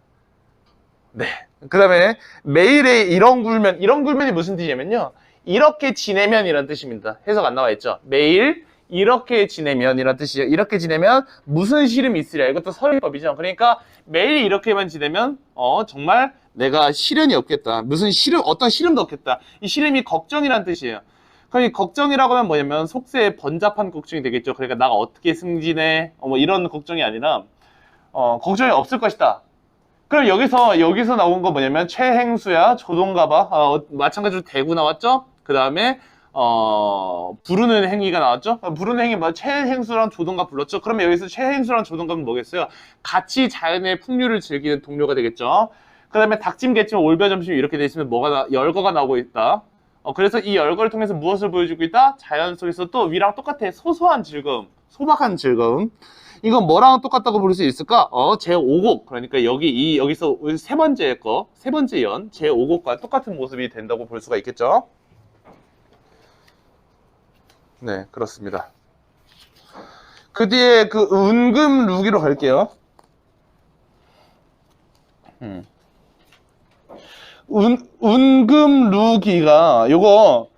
Speaker 1: 네. 그 다음에 매일의 이런 굴면이 무슨 뜻이냐면요, 이렇게 지내면 이란 뜻입니다. 해석 안 나와 있죠? 매일 이렇게 지내면 이란 뜻이에요. 이렇게 지내면 무슨 시름이 있으랴. 이것도 서리법이죠. 그러니까 매일 이렇게만 지내면 정말 내가 시련이 없겠다. 어떤 시름도 없겠다. 이 시름이 걱정이란 뜻이에요. 그럼 이 걱정이라고 하면 뭐냐면 속세에 번잡한 걱정이 되겠죠. 그러니까 나가 어떻게 승진해, 뭐 이런 걱정이 아니라 걱정이 없을 것이다. 그럼 여기서 나온 거 뭐냐면 최행수야, 조동갑아, 마찬가지로 대구 나왔죠. 그 다음에 부르는 행위가 나왔죠. 부르는 행위 최행수랑 조동갑 불렀죠. 그러면 여기서 최행수랑 조동갑은 뭐겠어요? 같이 자연의 풍류를 즐기는 동료가 되겠죠. 그 다음에 닭찜, 개찜, 올벼, 점심 이렇게 돼 있으면 열거가 나오고 있다. 그래서 이 열거를 통해서 무엇을 보여주고 있다? 자연 속에서 또 위랑 똑같아. 소소한 즐거움, 소박한 즐거움. 이건 뭐랑 똑같다고 볼 수 있을까? 제5곡. 그러니까 여기서 세 번째 연, 제5곡과 똑같은 모습이 된다고 볼 수가 있겠죠. 네, 그렇습니다. 그 뒤에 그 운금 루기로 갈게요. 운금 루기가 요거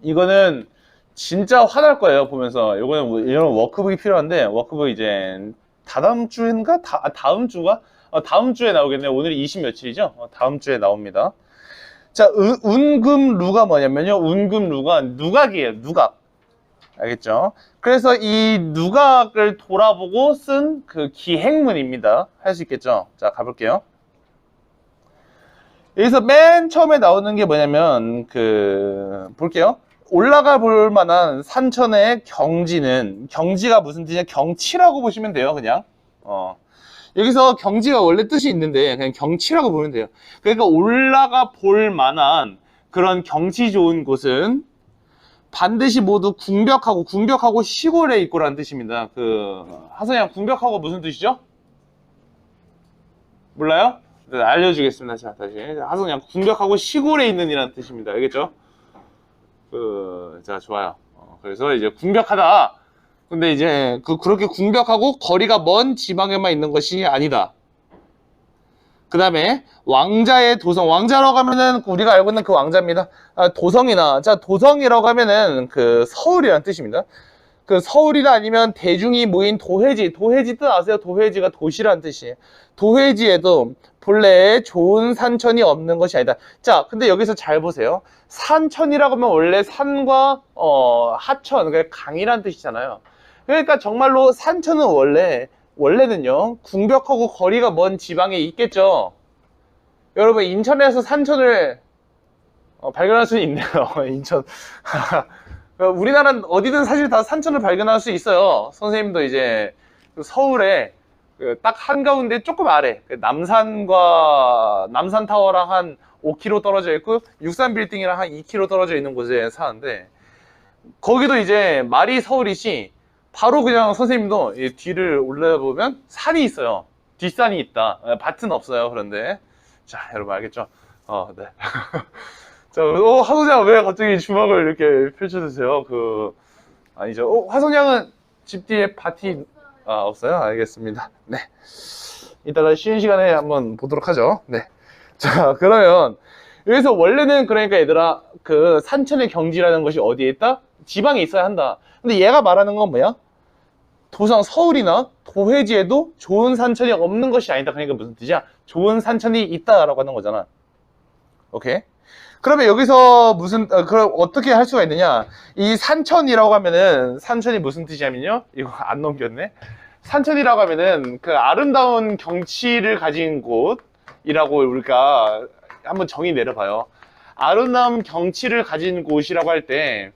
Speaker 1: 이거는 진짜 화날 거예요 보면서. 요거는 뭐 이런 워크북이 필요한데, 워크북 이제 다다음 주인가? 다음 주가? 다음 주에 나오겠네요. 오늘이 20 며칠이죠? 다음 주에 나옵니다. 자, 운금 루가 뭐냐면요, 운금 루가 누각이에요. 누각. 알겠죠? 그래서 이 누각을 돌아보고 쓴 그 기행문입니다. 할 수 있겠죠? 자, 가볼게요. 여기서 맨 처음에 나오는 게 뭐냐면 볼게요. 올라가 볼 만한 산천의 경지는, 경지가 무슨 뜻이냐, 경치라고 보시면 돼요. 그냥 여기서 경지가 원래 뜻이 있는데 그냥 경치라고 보면 돼요. 그러니까 올라가 볼 만한 그런 경치 좋은 곳은 반드시 모두 궁벽하고 시골에 있고라는 뜻입니다. 하선양, 궁벽하고 무슨 뜻이죠? 몰라요? 네, 알려주겠습니다. 자, 다시. 하선양, 궁벽하고 시골에 있는 이라는 뜻입니다. 알겠죠? 자, 좋아요. 그래서 이제 궁벽하다. 근데 이제 그렇게 궁벽하고 거리가 먼 지방에만 있는 것이 아니다. 그 다음에 왕자의 도성. 왕자라고 하면은 우리가 알고 있는 그 왕자입니다. 도성이나, 자, 도성이라고 하면은 서울이라는 뜻입니다. 서울이나 아니면 대중이 모인 도회지. 도회지 뜻 아세요? 도회지가 도시라는 뜻이에요. 도회지에도 본래 좋은 산천이 없는 것이 아니다. 자, 근데 여기서 잘 보세요. 산천이라고 하면 원래 산과 하천, 그러니까 강이라는 뜻이잖아요. 그러니까 정말로 산천은 원래는요, 궁벽하고 거리가 먼 지방에 있겠죠. 여러분, 인천에서 산천을 발견할 수는 있네요. 인천. 우리나라는 어디든 사실 다 산천을 발견할 수 있어요. 선생님도 이제 서울에 딱 한가운데 조금 아래, 남산 타워랑 한 5km 떨어져 있고, 육산 빌딩이랑 한 2km 떨어져 있는 곳에 사는데, 거기도 이제 말이 서울이시, 바로 그냥 선생님도 이 뒤를 올라보면 산이 있어요. 뒷산이 있다. 밭은 없어요. 그런데 자, 여러분 알겠죠? 네. 자, 하소장 왜 갑자기 주먹을 이렇게 펼쳐주세요? 아니죠. 화소장은 집 뒤에 밭이 없어요? 알겠습니다. 네. 이따가 쉬는 시간에 한번 보도록 하죠. 네. 자, 그러면 여기서 원래는, 그러니까 얘들아, 산천의 경지라는 것이 어디에 있다? 지방에 있어야 한다. 근데 얘가 말하는 건 뭐야? 도성, 서울이나 도회지에도 좋은 산천이 없는 것이 아니다. 그러니까 무슨 뜻이야? 좋은 산천이 있다라고 하는 거잖아. 오케이? 그러면 여기서 그럼 어떻게 할 수가 있느냐? 이 산천이라고 하면은, 산천이 무슨 뜻이냐면요? 이거 안 넘겼네? 산천이라고 하면은 아름다운 경치를 가진 곳이라고 우리가 한번 정의 내려봐요. 아름다운 경치를 가진 곳이라고 할 때,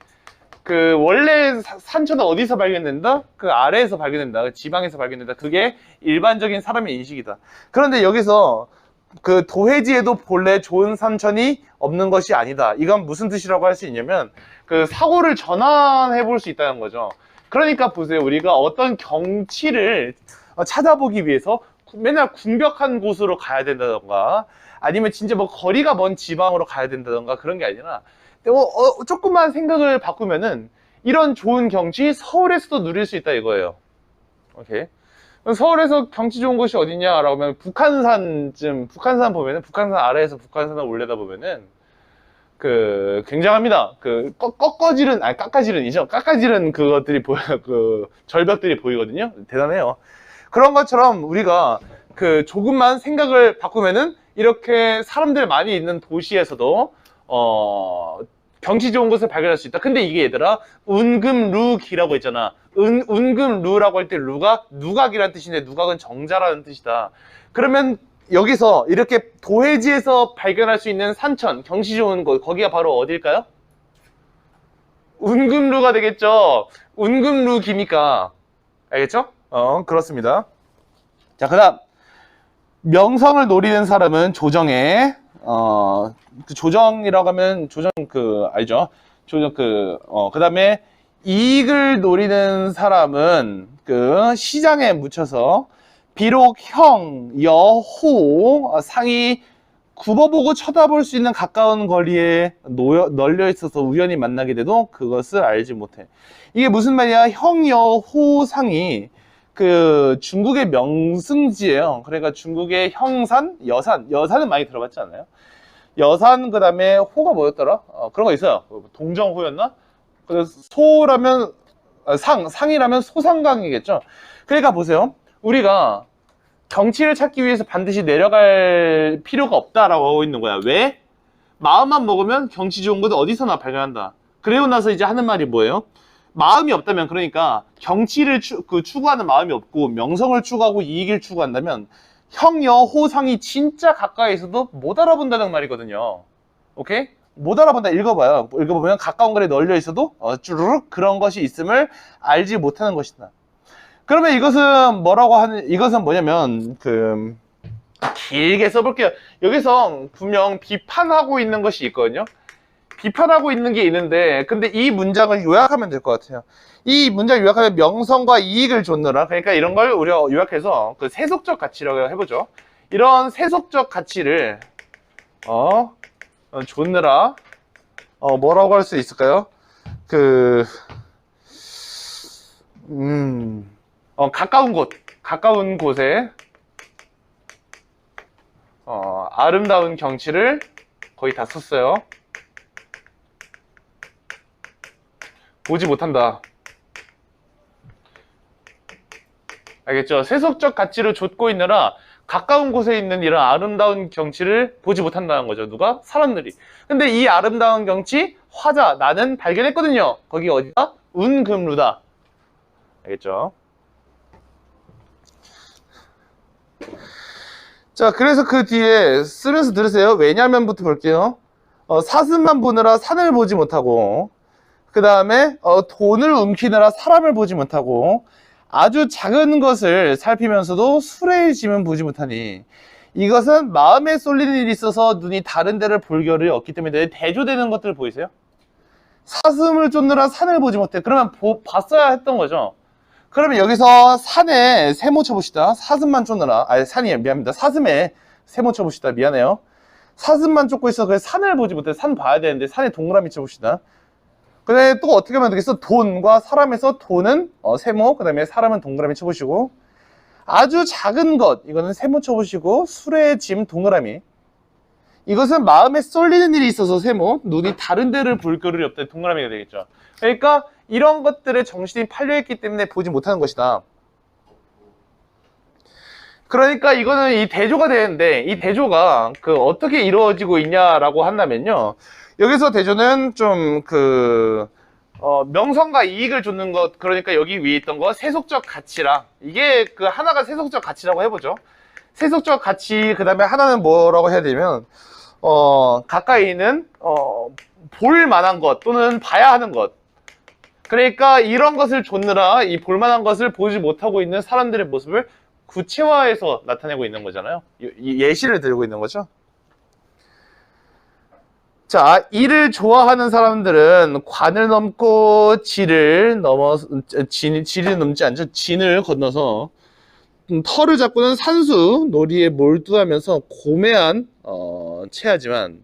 Speaker 1: 원래 산천은 어디서 발견된다? 아래에서 발견된다. 지방에서 발견된다. 그게 일반적인 사람의 인식이다. 그런데 여기서 도회지에도 본래 좋은 산천이 없는 것이 아니다. 이건 무슨 뜻이라고 할 수 있냐면, 사고를 전환해 볼 수 있다는 거죠. 그러니까 보세요. 우리가 어떤 경치를 찾아보기 위해서 맨날 궁벽한 곳으로 가야 된다던가, 아니면 진짜 뭐 거리가 먼 지방으로 가야 된다던가, 그런 게 아니라, 조금만 생각을 바꾸면은 이런 좋은 경치 서울에서도 누릴 수 있다 이거예요. 오케이. 서울에서 경치 좋은 곳이 어디냐라고 하면 북한산 보면은, 북한산 아래에서 북한산을 올려다 보면은 굉장합니다. 깎아지른 그것들이 절벽들이 보이거든요. 대단해요. 그런 것처럼 우리가 조금만 생각을 바꾸면은 이렇게 사람들 많이 있는 도시에서도 경치 좋은 곳을 발견할 수 있다. 근데 이게 얘들아, 운금루기라고 했잖아. 운금루라고 할 때 루가 누각이라는 뜻인데, 누각은 정자라는 뜻이다. 그러면 여기서 이렇게 도회지에서 발견할 수 있는 산천, 경치 좋은 곳, 거기가 바로 어딜까요? 운금루가 되겠죠. 운금루기니까. 알겠죠? 그렇습니다. 자, 그 다음, 명성을 노리는 사람은 조정에, 조정이라고 하면 알죠? 그 다음에 이익을 노리는 사람은 시장에 묻혀서 비록 형, 여, 호, 상이 굽어보고 쳐다볼 수 있는 가까운 거리에 널려 있어서 우연히 만나게 돼도 그것을 알지 못해. 이게 무슨 말이야? 형여호상이 그 중국의 명승지예요. 그러니까 중국의 형산, 여산은 많이 들어봤지 않나요? 여산, 그 다음에 호가 뭐였더라? 그런 거 있어요. 동정호였나? 그래서 소라면 상이라면 소상강이겠죠. 그러니까 보세요. 우리가 경치를 찾기 위해서 반드시 내려갈 필요가 없다라고 하고 있는 거야. 왜? 마음만 먹으면 경치 좋은 곳은 어디서나 발견한다. 그리고 나서 이제 하는 말이 뭐예요? 마음이 없다면, 그러니까 경치를 추구하는 마음이 없고 명성을 추구하고 이익을 추구한다면 형여호상이 진짜 가까이 있어도 못 알아본다는 말이거든요. 오케이? 못 알아본다. 읽어봐요. 읽어보면 가까운 거리에 널려 있어도 쭈르륵 그런 것이 있음을 알지 못하는 것이다. 그러면 이것은 뭐냐면 길게 써볼게요. 여기서 분명 비판하고 있는 것이 있거든요. 비판하고 있는 게 있는데, 근데 이 문장을 요약하면 될 것 같아요. 이 문장을 요약하면 명성과 이익을 좇느라, 그러니까 이런 걸 우리가 요약해서 그 세속적 가치라고 해보죠. 이런 세속적 가치를 좇느라 뭐라고 할 수 있을까요? 가까운 곳에 아름다운 경치를 거의 다 썼어요. 보지 못한다. 알겠죠? 세속적 가치를 좇고 있느라 가까운 곳에 있는 이런 아름다운 경치를 보지 못한다는 거죠. 누가? 사람들이. 근데 이 아름다운 경치, 화자, 나는 발견했거든요. 거기 어디다? 운금루다. 알겠죠? 자, 그래서 그 뒤에 쓰면서 들으세요. 왜냐면부터 볼게요. 사슴만 보느라 산을 보지 못하고, 그 다음에 돈을 움키느라 사람을 보지 못하고, 아주 작은 것을 살피면서도 수레의 짐은 보지 못하니, 이것은 마음에 쏠리는 일이 있어서 눈이 다른 데를 볼 겨를이 없기 때문에 대조되는 것들 보이세요? 사슴을 쫓느라 산을 보지 못해. 그러면 봤어야 했던 거죠. 그러면 여기서 산에 세모 쳐봅시다. 사슴만 쫓느라, 미안합니다. 사슴에 세모 쳐봅시다. 미안해요. 사슴만 쫓고 있어. 그래서 산을 보지 못해. 산 봐야 되는데 산에 동그라미 쳐봅시다. 그 다음에 또 어떻게 하면 되겠어? 돈과 사람에서 돈은 세모, 그 다음에 사람은 동그라미 쳐보시고, 아주 작은 것, 이거는 세모 쳐보시고, 수레의 짐 동그라미. 이것은 마음에 쏠리는 일이 있어서 세모, 눈이 다른 데를 볼 겨를이 없다. 동그라미가 되겠죠. 그러니까 이런 것들에 정신이 팔려있기 때문에 보지 못하는 것이다. 그러니까 이거는 이 대조가 되는데, 이 대조가 어떻게 이루어지고 있냐라고 한다면요. 여기서 대조는 좀 명성과 이익을 좇는 것, 그러니까 여기 위에 있던 거 세속적 가치랑, 이게 하나가 세속적 가치라고 해보죠. 세속적 가치, 그 다음에 하나는 뭐라고 해야 되면, 가까이 있는, 볼 만한 것 또는 봐야 하는 것. 그러니까 이런 것을 좇느라 이 볼 만한 것을 보지 못하고 있는 사람들의 모습을 구체화해서 나타내고 있는 거잖아요. 예시를 들고 있는 거죠. 자, 이를 좋아하는 사람들은 관을 넘고 질을 넘지 않죠. 진을 건너서 털을 잡고는 산수 놀이에 몰두하면서 고매한 체하지만,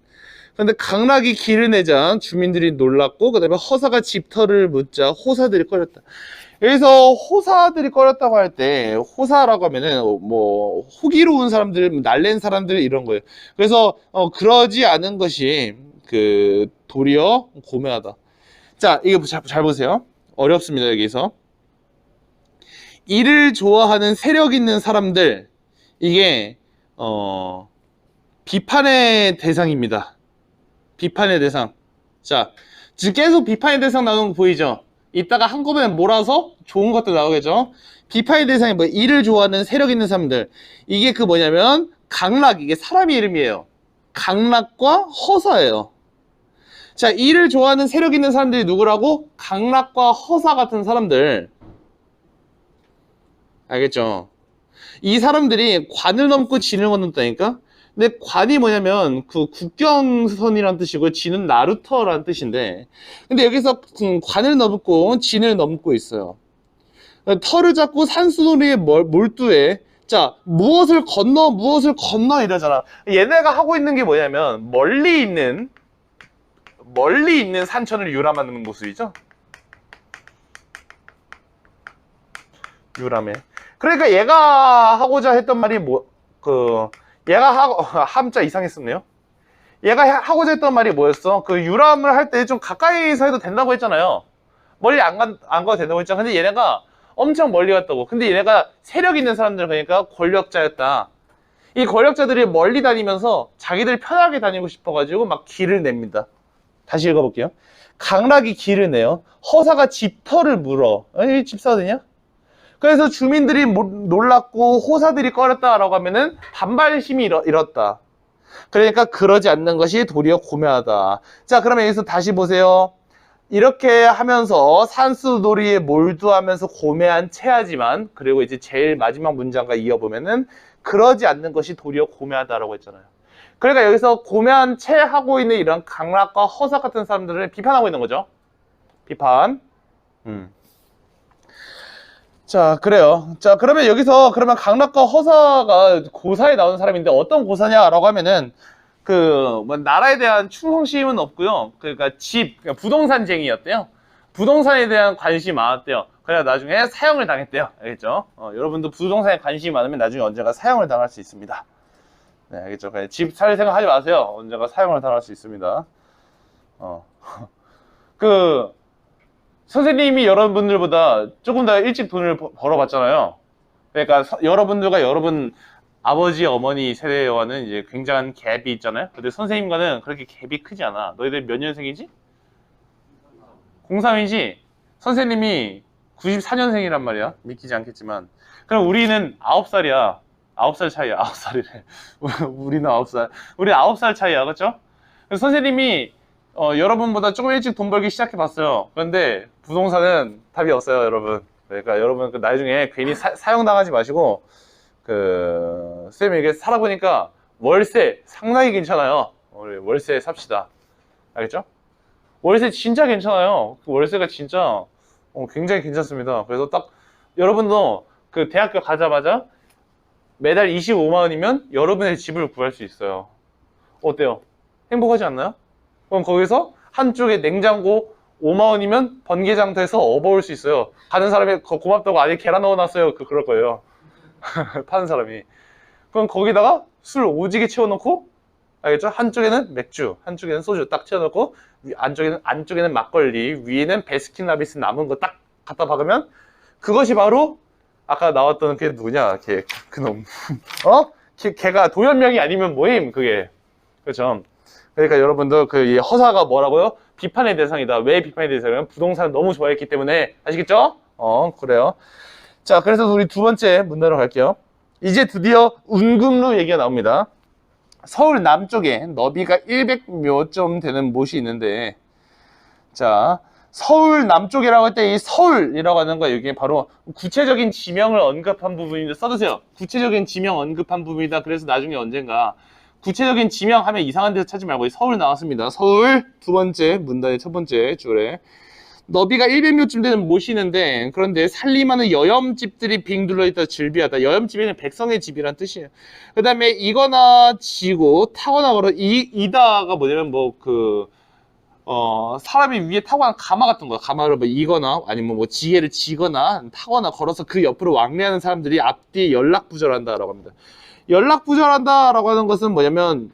Speaker 1: 그런데 강락이 길을 내자 주민들이 놀랐고, 그 다음에 허사가 집터를 묻자 호사들이 꺼렸다. 여기서 호사들이 꺼렸다고 할 때, 호사라고 하면은 뭐 호기로운 사람들, 날랜 사람들 이런 거예요. 그래서 그러지 않은 것이 도리어 고매하다. 자, 이거 잘 보세요. 어렵습니다. 여기서 이를 좋아하는 세력 있는 사람들, 이게 비판의 대상입니다. 비판의 대상. 자, 지금 계속 비판의 대상 나오는 거 보이죠? 이따가 한꺼번에 몰아서 좋은 것도 나오겠죠? 비판의 대상이 뭐예요? 이를 좋아하는 세력 있는 사람들. 이게 뭐냐면 강락, 이게 사람 이름이에요. 강락과 허사예요. 자, 이를 좋아하는 세력 있는 사람들이 누구라고? 강락과 허사 같은 사람들. 알겠죠? 이 사람들이 관을 넘고 진을 건넜다니까? 근데 관이 뭐냐면 국경선이란 뜻이고 진은 나루터라는 뜻인데, 근데 여기서 관을 넘고 진을 넘고 있어요. 털을 잡고 산수놀이에 몰두해 자, 무엇을 건너 이러잖아. 얘네가 하고 있는 게 뭐냐면 멀리 있는 산천을 유람하는 모습이죠. 유람해. 그러니까 얘가 하고자 했던 말이 함자 이상했었네요. 얘가 하고자 했던 말이 뭐였어? 그 유람을 할 때 좀 가까이서 해도 된다고 했잖아요. 멀리 안 가도 된다고 했잖아. 근데 얘네가 엄청 멀리 갔다고. 근데 얘네가 세력 있는 사람들, 그러니까 권력자였다. 이 권력자들이 멀리 다니면서 자기들 편하게 다니고 싶어가지고 막 길을 냅니다. 다시 읽어볼게요. 강락이 길을 내요. 허사가 집터를 물어. 아니, 집사가 되냐? 그래서 주민들이 놀랐고 호사들이 꺼렸다라고 하면은 반발심이 일었다. 그러니까 그러지 않는 것이 도리어 고매하다. 자, 그러면 여기서 다시 보세요. 이렇게 하면서 산수도리에 몰두하면서 고매한 체하지만, 그리고 이제 제일 마지막 문장과 이어보면은 그러지 않는 것이 도리어 고매하다라고 했잖아요. 그러니까 여기서 고매한 체하고 있는 이런 강락과 허사 같은 사람들을 비판하고 있는 거죠. 비판. 자, 그래요. 자, 그러면 여기서 강락과 허사가 고사에 나오는 사람인데 어떤 고사냐라고 하면은 나라에 대한 충성심은 없고요. 그러니까 부동산쟁이였대요. 부동산에 대한 관심이 많았대요. 그래야 나중에 사형을 당했대요. 알겠죠? 여러분도 부동산에 관심이 많으면 나중에 언젠가 사형을 당할 수 있습니다. 네, 알겠죠? 집 살 생각 하지 마세요. 언젠가 사형을 당할 수 있습니다. 선생님이 여러분들보다 조금 더 일찍 돈을 벌어봤잖아요. 그러니까 여러분들과 여러분 아버지, 어머니 세대와는 이제 굉장한 갭이 있잖아요. 근데 선생님과는 그렇게 갭이 크지 않아. 너희들 몇 년생이지? 03이지? 선생님이 94년생이란 말이야. 믿기지 않겠지만. 그럼 우리는 9살이야. 9살 차이야. 9살이래. 우리는 9살. 우리 9살 차이야. 그렇죠? 그래서 선생님이 여러분보다 조금 일찍 돈 벌기 시작해봤어요. 그런데 부동산은 답이 없어요, 여러분. 그러니까 여러분 나중에 괜히 사용당하지 마시고 쌤이 이게 살아보니까 월세 상당히 괜찮아요. 우리 월세 삽시다. 알겠죠? 월세 진짜 괜찮아요. 월세가 진짜 굉장히 괜찮습니다. 그래서 딱 여러분도 대학교 가자마자 매달 25만 원이면 여러분의 집을 구할 수 있어요. 어때요? 행복하지 않나요? 그럼 거기서 한쪽에 냉장고 5만 원이면 번개장터에서 업어올 수 있어요. 가는 사람이 고맙다고 안에 계란 넣어놨어요. 그럴 거예요. 파는 사람이. 그럼 거기다가 술 오지게 채워놓고, 알겠죠? 한쪽에는 맥주, 한쪽에는 소주 딱 채워놓고, 안쪽에는 막걸리, 위에는 베스킨라빈스 남은 거 딱 갖다 박으면 그것이 바로 아까 나왔던 걔 누구냐? 그놈. 걔가 도연명이 아니면 뭐임? 그게. 그렇죠? 그러니까 여러분들 이 허사가 뭐라고요? 비판의 대상이다. 왜 비판의 대상이냐면 부동산을 너무 좋아했기 때문에. 아시겠죠? 그래요. 자, 그래서 우리 두 번째 문단으로 갈게요. 이제 드디어 운금루 얘기가 나옵니다. 서울 남쪽에 너비가 100몇 점 되는 못이 있는데, 자, 서울 남쪽이라고 할 때 이 서울이라고 하는 거 여기 바로 구체적인 지명을 언급한 부분인데 써두세요. 구체적인 지명 언급한 부분이다. 그래서 나중에 언젠가 구체적인 지명하면 이상한 데서 찾지 말고 서울 나왔습니다. 서울 두 번째 문단의 첫 번째 줄에 너비가 100몇 되는 못이 있는데 그런데 살림하는 여염집들이 빙 둘러있다 즐비하다. 여염집에는 백성의 집이란 뜻이에요. 그 다음에 이거나 지고 타거나 걸어 이다가 뭐냐면 사람이 위에 타고 한 가마 같은 거야. 가마를 이거나 아니면 지혜를 지거나 타거나 걸어서 그 옆으로 왕래하는 사람들이 앞뒤에 연락부절한다라고 합니다. 연락부절한다라고 하는 것은 뭐냐면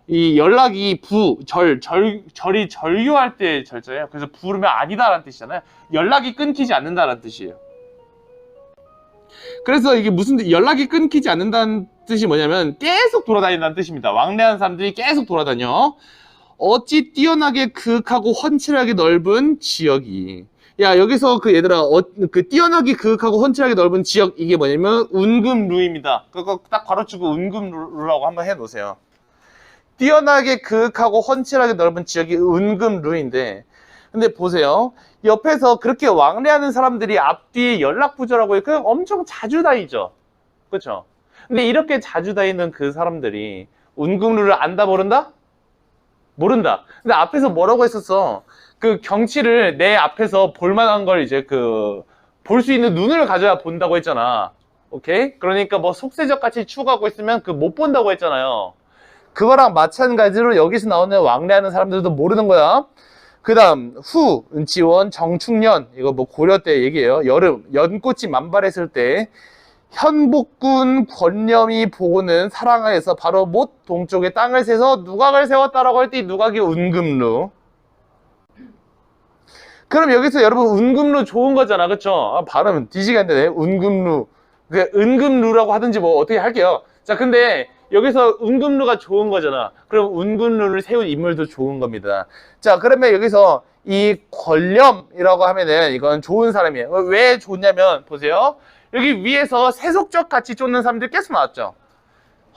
Speaker 1: 이 연락이 절이 절유할 때 절자예요. 그래서 부르면 아니다라는 뜻이잖아요. 연락이 끊기지 않는다라는 뜻이에요. 그래서 이게 연락이 끊기지 않는다는 뜻이 뭐냐면 계속 돌아다닌다는 뜻입니다. 왕래하는 사람들이 계속 돌아다녀. 어찌 뛰어나게 그윽하고 훤칠하게 넓은 지역이. 야, 여기서 얘들아, 뛰어나게 그윽하고 훤칠하게 넓은 지역, 이게 뭐냐면 운금루입니다. 그거 딱 가로치고 운금루라고 한번 해 놓으세요. 뛰어나게 그윽하고 훤칠하게 넓은 지역이 운금루인데, 근데 보세요. 옆에서 그렇게 왕래하는 사람들이 앞뒤에 연락부절하고 엄청 자주 다니죠. 그렇죠? 근데 이렇게 자주 다니는 그 사람들이 운금루를 안다 모른다? 모른다. 근데 앞에서 뭐라고 했었어? 경치를 내 앞에서 볼만한 걸 이제 볼 수 있는 눈을 가져야 본다고 했잖아. 오케이? 그러니까 뭐 속세적 가치 추구하고 있으면 그 못 본다고 했잖아요. 그거랑 마찬가지로 여기서 나오는 왕래하는 사람들도 모르는 거야. 그 다음 후, 은치원, 정축년 이거 뭐 고려 때 얘기예요. 여름, 연꽃이 만발했을 때 현복군 권념이 보고는 사랑하에서 바로 못 동쪽에 땅을 세서 누각을 세웠다라고 할 때 이 누각이 운금루. 그럼 여기서 여러분 운금루 좋은 거잖아, 그쵸? 아, 발음 뒤지겠네. 운금루. 그 은금루라고 하든지 뭐 어떻게 할게요. 자, 근데 여기서 운금루가 좋은 거잖아. 그럼 운금루를 세운 인물도 좋은 겁니다. 자, 그러면 여기서 이 권렴이라고 하면은 이건 좋은 사람이에요. 왜 좋냐면 보세요. 여기 위에서 세속적 가치 쫓는 사람들이 계속 나왔죠.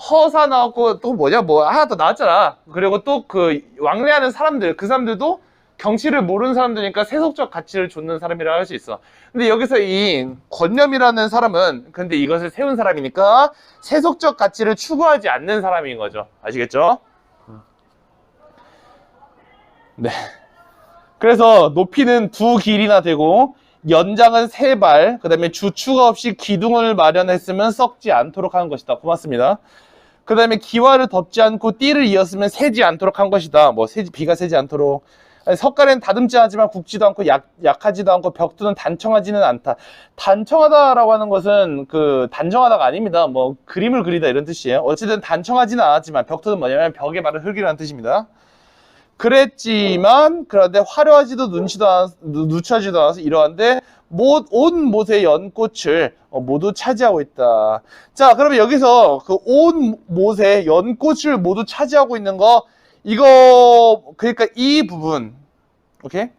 Speaker 1: 허사 나왔고 또 뭐냐 뭐 하나 더 나왔잖아. 그리고 또 그 왕래하는 사람들, 그 사람들도 경치를 모르는 사람들이니까 세속적 가치를 쫓는 사람이라 할 수 있어. 근데 여기서 이 권념이라는 사람은 근데 이것을 세운 사람이니까 세속적 가치를 추구하지 않는 사람인 거죠. 아시겠죠? 네. 그래서 높이는 두 길이나 되고 연장은 세 발, 그 다음에 주추가 없이 기둥을 마련했으면 썩지 않도록 하는 것이다. 고맙습니다. 그 다음에 기와를 덮지 않고 띠를 이었으면 새지 않도록 한 것이다. 뭐 비가 새지 않도록. 석가래는 다듬지 않지만 굵지도 않고 약하지도 않고 벽두는 단청하지는 않다. 단청하다라고 하는 것은 그 단정하다가 아닙니다. 뭐 그림을 그리다 이런 뜻이에요. 어쨌든 단청하지는 않았지만 벽두는 뭐냐면 벽에 바른 흙이라는 뜻입니다. 그랬지만 그런데 화려하지도 누추하지도 않아서 이러한데 온 못의 연꽃을 모두 차지하고 있다. 자, 그러면 여기서 그 온 못의 연꽃을 모두 차지하고 있는 거 이거 그러니까 이 부분 오케이?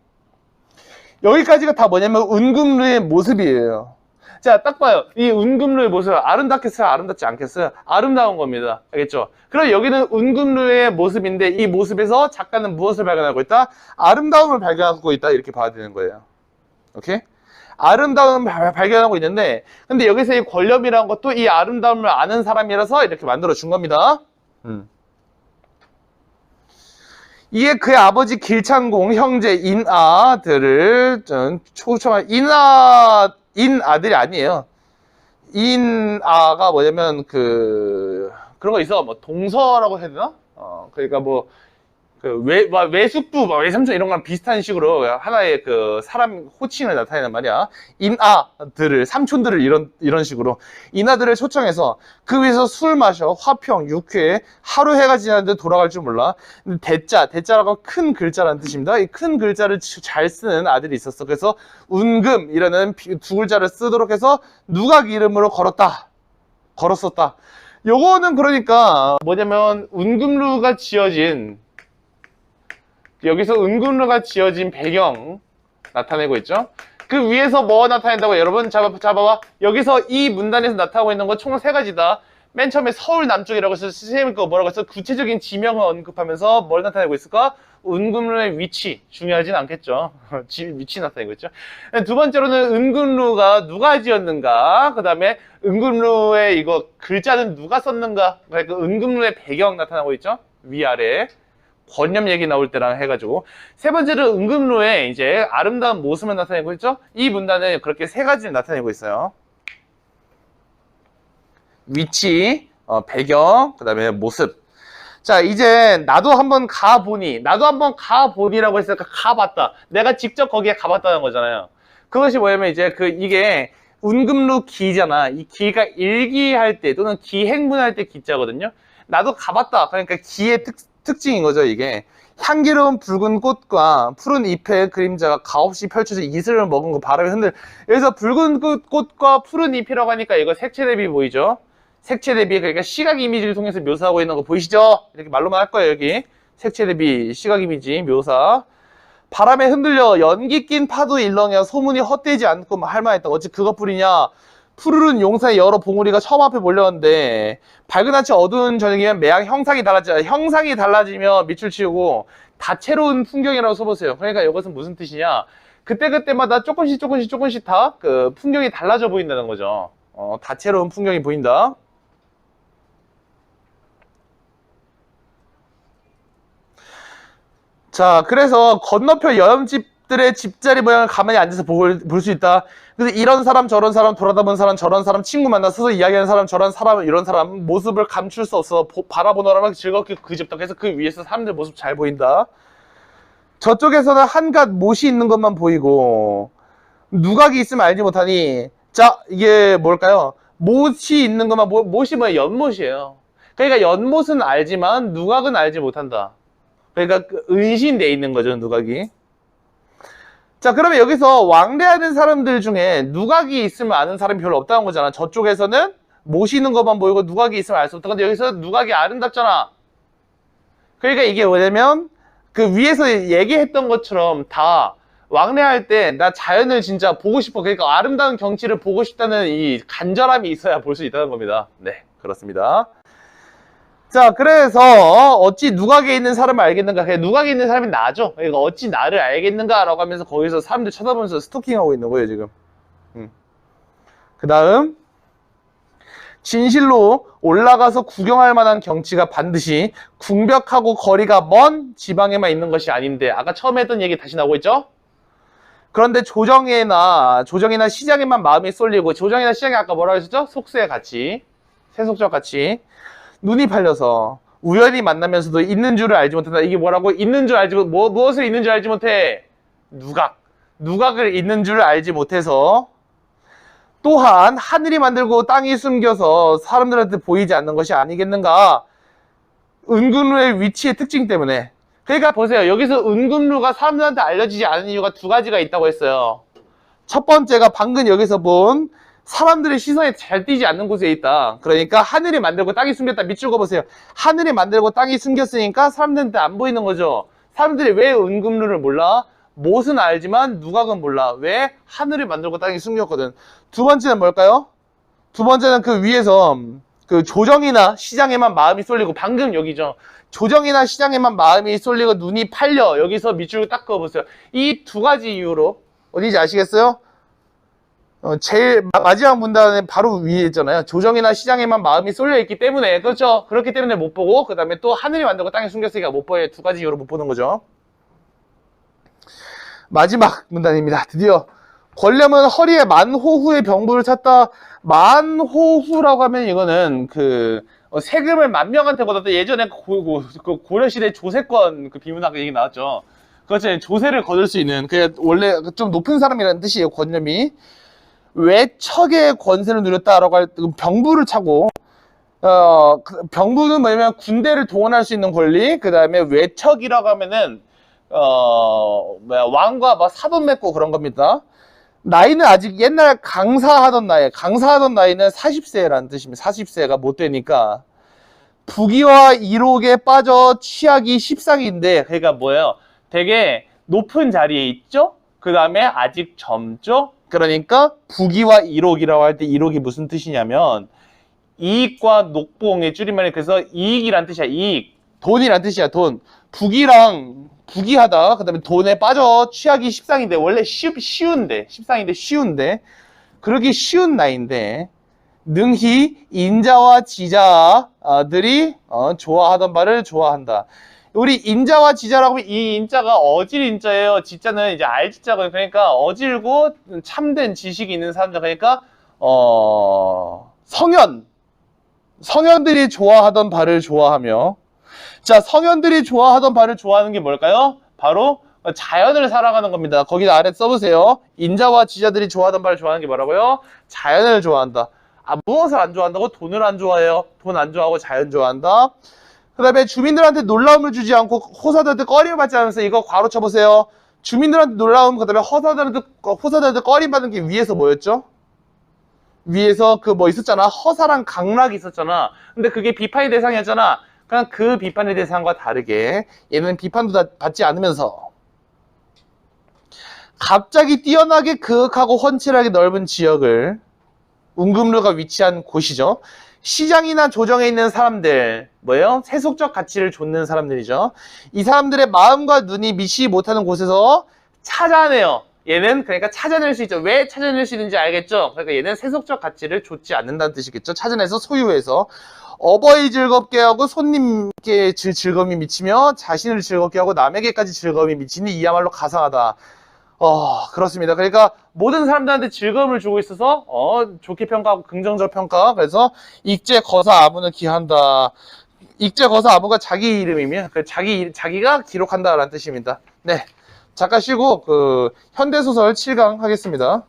Speaker 1: 여기까지가 다 뭐냐면 은금루의 모습이에요. 자, 딱 봐요. 이 은금루의 모습 아름답겠어요? 아름답지 않겠어요? 아름다운 겁니다. 알겠죠? 그럼 여기는 은금루의 모습인데 이 모습에서 작가는 무엇을 발견하고 있다? 아름다움을 발견하고 있다. 이렇게 봐야 되는 거예요. 오케이? 아름다움을 발견하고 있는데 근데 여기서 이 권념이라는 것도 이 아름다움을 아는 사람이라서 이렇게 만들어 준 겁니다. 이에 그의 아버지 길창공 형제 인아들을 초청한 인아들이 아니에요. 인아가 뭐냐면 그런 거 있어. 뭐 동서라고 해야 되나? 그러니까 뭐 그 외숙부, 외삼촌 이런 거랑 비슷한 식으로 하나의 그 사람 호칭을 나타내는 말이야. 인아들을, 삼촌들을 이런 식으로 인아들을 초청해서 그 위에서 술 마셔 화평, 육회 하루 해가 지났는데 돌아갈 줄 몰라. 대자라고 큰 글자라는 뜻입니다. 이 큰 글자를 잘 쓰는 아들이 있었어. 그래서 운금이라는 두 글자를 쓰도록 해서 누각 이름으로 걸었었다. 요거는 그러니까 뭐냐면 운금루가 지어진 여기서 은금루가 지어진 배경 나타내고 있죠. 그 위에서 뭐 나타낸다고 여러분 잡아봐. 여기서 이 문단에서 나타나고 있는 거 총 세 가지다. 맨 처음에 서울 남쪽이라고 해서 선생님이 뭐라고 해서 구체적인 지명을 언급하면서 뭘 나타내고 있을까? 은금루의 위치 중요하진 않겠죠. 위치 나타내고 있죠. 두 번째로는 은금루가 누가 지었는가. 그 다음에 은금루의 이거 글자는 누가 썼는가. 그러니까 은금루의 배경 나타나고 있죠. 위아래. 권념 얘기 나올 때랑 해가지고 세 번째는 은금루의 이제 아름다운 모습을 나타내고 있죠. 이 문단은 그렇게 세 가지를 나타내고 있어요. 위치, 배경, 그 다음에 모습. 자, 이제 나도 한번 가보니라고 했으니까 가봤다. 내가 직접 거기에 가봤다는 거잖아요. 그것이 뭐냐면 이제 이게 운금루 기잖아. 이 기가 일기할 때 또는 기행문할 때 기자거든요. 나도 가봤다. 그러니까 기의 특징인 거죠, 이게. 향기로운 붉은 꽃과 푸른 잎의 그림자가 가없이 펼쳐져 이슬을 머금고 그 바람에 여기서 붉은 꽃과 푸른 잎이라고 하니까 이거 색채 대비 보이죠? 색채 대비, 그러니까 시각 이미지를 통해서 묘사하고 있는 거 보이시죠? 이렇게 말로만 할 거예요, 여기. 색채 대비, 시각 이미지, 묘사. 바람에 흔들려 연기 낀 파도 일렁여 소문이 헛되지 않고 할 만했다. 어찌 그것뿐이냐? 푸르른 용사의 여러 봉우리가 처음 앞에 몰려왔는데 밝은 아침 어두운 저녁이면 매양 형상이 달라져. 형상이 달라지며 밑줄 치우고 다채로운 풍경이라고 써보세요. 그러니까 이것은 무슨 뜻이냐? 그때마다 조금씩 다 그 풍경이 달라져 보인다는 거죠. 다채로운 풍경이 보인다. 자, 그래서 건너편 여염집 사람들의 집자리 모양을 가만히 앉아서 볼 수 있다. 그래서 이런 사람 저런 사람 돌아다보는 사람 저런 사람 친구 만나서 이야기하는 사람 저런 사람 이런 사람 모습을 감출 수 없어 바라보느라면 즐겁게 그집다. 그래서 그 위에서 사람들 모습 잘 보인다. 저쪽에서는 한갓 못이 있는 것만 보이고 누각이 있으면 알지 못하니 자 이게 뭘까요? 못이 있는 것만 못이 뭐예요? 연못이에요. 그러니까 연못은 알지만 누각은 알지 못한다. 그러니까 은신돼 있는 거죠 누각이. 자 그러면 여기서 왕래하는 사람들 중에 누각이 있으면 아는 사람이 별로 없다는 거잖아. 저쪽에서는 못이 있는 것만 보이고 누각이 있으면 알 수 없다. 근데 여기서 누각이 아름답잖아. 그러니까 이게 뭐냐면 그 위에서 얘기했던 것처럼 다 왕래할 때 나 자연을 진짜 보고 싶어. 그러니까 아름다운 경치를 보고 싶다는 이 간절함이 있어야 볼 수 있다는 겁니다. 네, 그렇습니다. 자, 그래서 어찌 누각에 있는 사람을 알겠는가? 그냥 누각에 있는 사람이 나죠. 그러니까 어찌 나를 알겠는가라고 하면서 거기서 사람들 쳐다보면서 스토킹하고 있는 거예요, 지금. 그 다음 진실로 올라가서 구경할 만한 경치가 반드시 궁벽하고 거리가 먼 지방에만 있는 것이 아닌데 아까 처음에 했던 얘기 다시 나오고 있죠? 그런데 조정이나 시장에만 마음이 쏠리고 조정이나 시장에 아까 뭐라고 했었죠? 속세의 가치, 세속적 가치 눈이 팔려서 우연히 만나면서도 있는 줄을 알지 못한다. 이게 뭐라고? 있는 줄 알지 무엇을 있는 줄 알지 못해? 누각을 있는 줄을 알지 못해서 또한 하늘이 만들고 땅이 숨겨서 사람들한테 보이지 않는 것이 아니겠는가? 은근루의 위치의 특징 때문에. 그러니까 보세요. 여기서 은근루가 사람들한테 알려지지 않은 이유가 두 가지가 있다고 했어요. 첫 번째가 방금 여기서 본 사람들의 시선에 잘 띄지 않는 곳에 있다. 그러니까 하늘이 만들고 땅이 숨겼다. 밑줄 그어보세요. 하늘이 만들고 땅이 숨겼으니까 사람들한테 안 보이는 거죠. 사람들이 왜 은근루를 몰라? 못은 알지만 누각은 몰라. 왜? 하늘이 만들고 땅이 숨겼거든. 두 번째는 뭘까요? 두 번째는 그 위에서 그 조정이나 시장에만 마음이 쏠리고 방금 여기죠. 조정이나 시장에만 마음이 쏠리고 눈이 팔려. 여기서 밑줄 딱 그어보세요. 이 두 가지 이유로 어디지 아시겠어요? 제일 마지막 문단에 바로 위에 있잖아요. 조정이나 시장에만 마음이 쏠려 있기 때문에 그렇죠. 그렇기 때문에 못 보고 그 다음에 또 하늘이 만들고 땅이 숨겼으니까 못 보여요. 두 가지 이유로 못 보는 거죠. 마지막 문단입니다. 드디어 권렴은 허리에 만호후의 병부를 찾다. 만호후라고 하면 이거는 그 세금을 만 명한테 걷었다. 예전에 그 고려시대 조세권 그 비문학 얘기 나왔죠. 그렇죠. 조세를 거둘 수 있는 그 원래 좀 높은 사람이라는 뜻이에요. 권념이 외척의 권세를 누렸다라고 할 때 병부를 차고 병부는 뭐냐면 군대를 동원할 수 있는 권리. 그 다음에 외척이라고 하면은 왕과 막 사돈 맺고 그런 겁니다. 나이는 아직 옛날 강사하던 나이는 40세라는 뜻입니다. 40세가 못 되니까 부귀와 이록에 빠져 취하기 십상인데 그러니까 뭐예요? 되게 높은 자리에 있죠? 그 다음에 아직 젊죠? 그러니까 부귀와 이록이라고 할 때 이록이 무슨 뜻이냐면 이익과 녹봉의 줄임말이 그래서 이익이란 뜻이야. 이익, 돈이란 뜻이야. 돈. 부귀하다. 그 다음에 돈에 빠져 취하기 십상인데 원래 쉬운데 십상인데 쉬운데 그러기 쉬운 나이인데 능히 인자와 지자들이 좋아하던 바를 좋아한다. 우리 인자와 지자라고 하면 이 인자가 어질 인자예요. 지자는 이제 알지자거든요. 그러니까 어질고 참된 지식이 있는 사람들. 그러니까 성현들이 좋아하던 바를 좋아하며. 자, 성현들이 좋아하던 바를 좋아하는 게 뭘까요? 바로 자연을 사랑하는 겁니다. 거기다 아래 써보세요. 인자와 지자들이 좋아하던 바를 좋아하는 게 뭐라고요? 자연을 좋아한다. 무엇을 안 좋아한다고? 돈을 안 좋아해요. 돈 안 좋아하고 자연 좋아한다. 그 다음에 주민들한테 놀라움을 주지 않고 호사들한테 꺼림을 받지 않으면서 이거 괄호 쳐보세요. 주민들한테 놀라움, 그 다음에 호사들한테 꺼림 받는 게 위에서 뭐였죠? 위에서 그 뭐 있었잖아. 허사랑 강락이 있었잖아. 근데 그게 비판의 대상이었잖아. 그냥 그 비판의 대상과 다르게 얘는 비판도 받지 않으면서 갑자기 뛰어나게 그윽하고 훤칠하게 넓은 지역을 은금루가 위치한 곳이죠. 시장이나 조정에 있는 사람들 뭐예요? 세속적 가치를 좇는 사람들이죠. 이 사람들의 마음과 눈이 미치지 못하는 곳에서 찾아내요. 얘는 그러니까 찾아낼 수 있죠. 왜 찾아낼 수 있는지 알겠죠? 그러니까 얘는 세속적 가치를 좇지 않는다는 뜻이겠죠. 찾아내서 소유해서 어버이 즐겁게 하고 손님께 즐거움이 미치며 자신을 즐겁게 하고 남에게까지 즐거움이 미치니 이야말로 가상하다. 그렇습니다. 그러니까 모든 사람들한테 즐거움을 주고 있어서 좋게 평가하고 긍정적 평가. 그래서 익제 거사 아무는 기한다. 익제 거사 아무가 자기 이름이면 자기가 기록한다라는 뜻입니다. 네. 잠깐 쉬고 현대소설 7강 하겠습니다.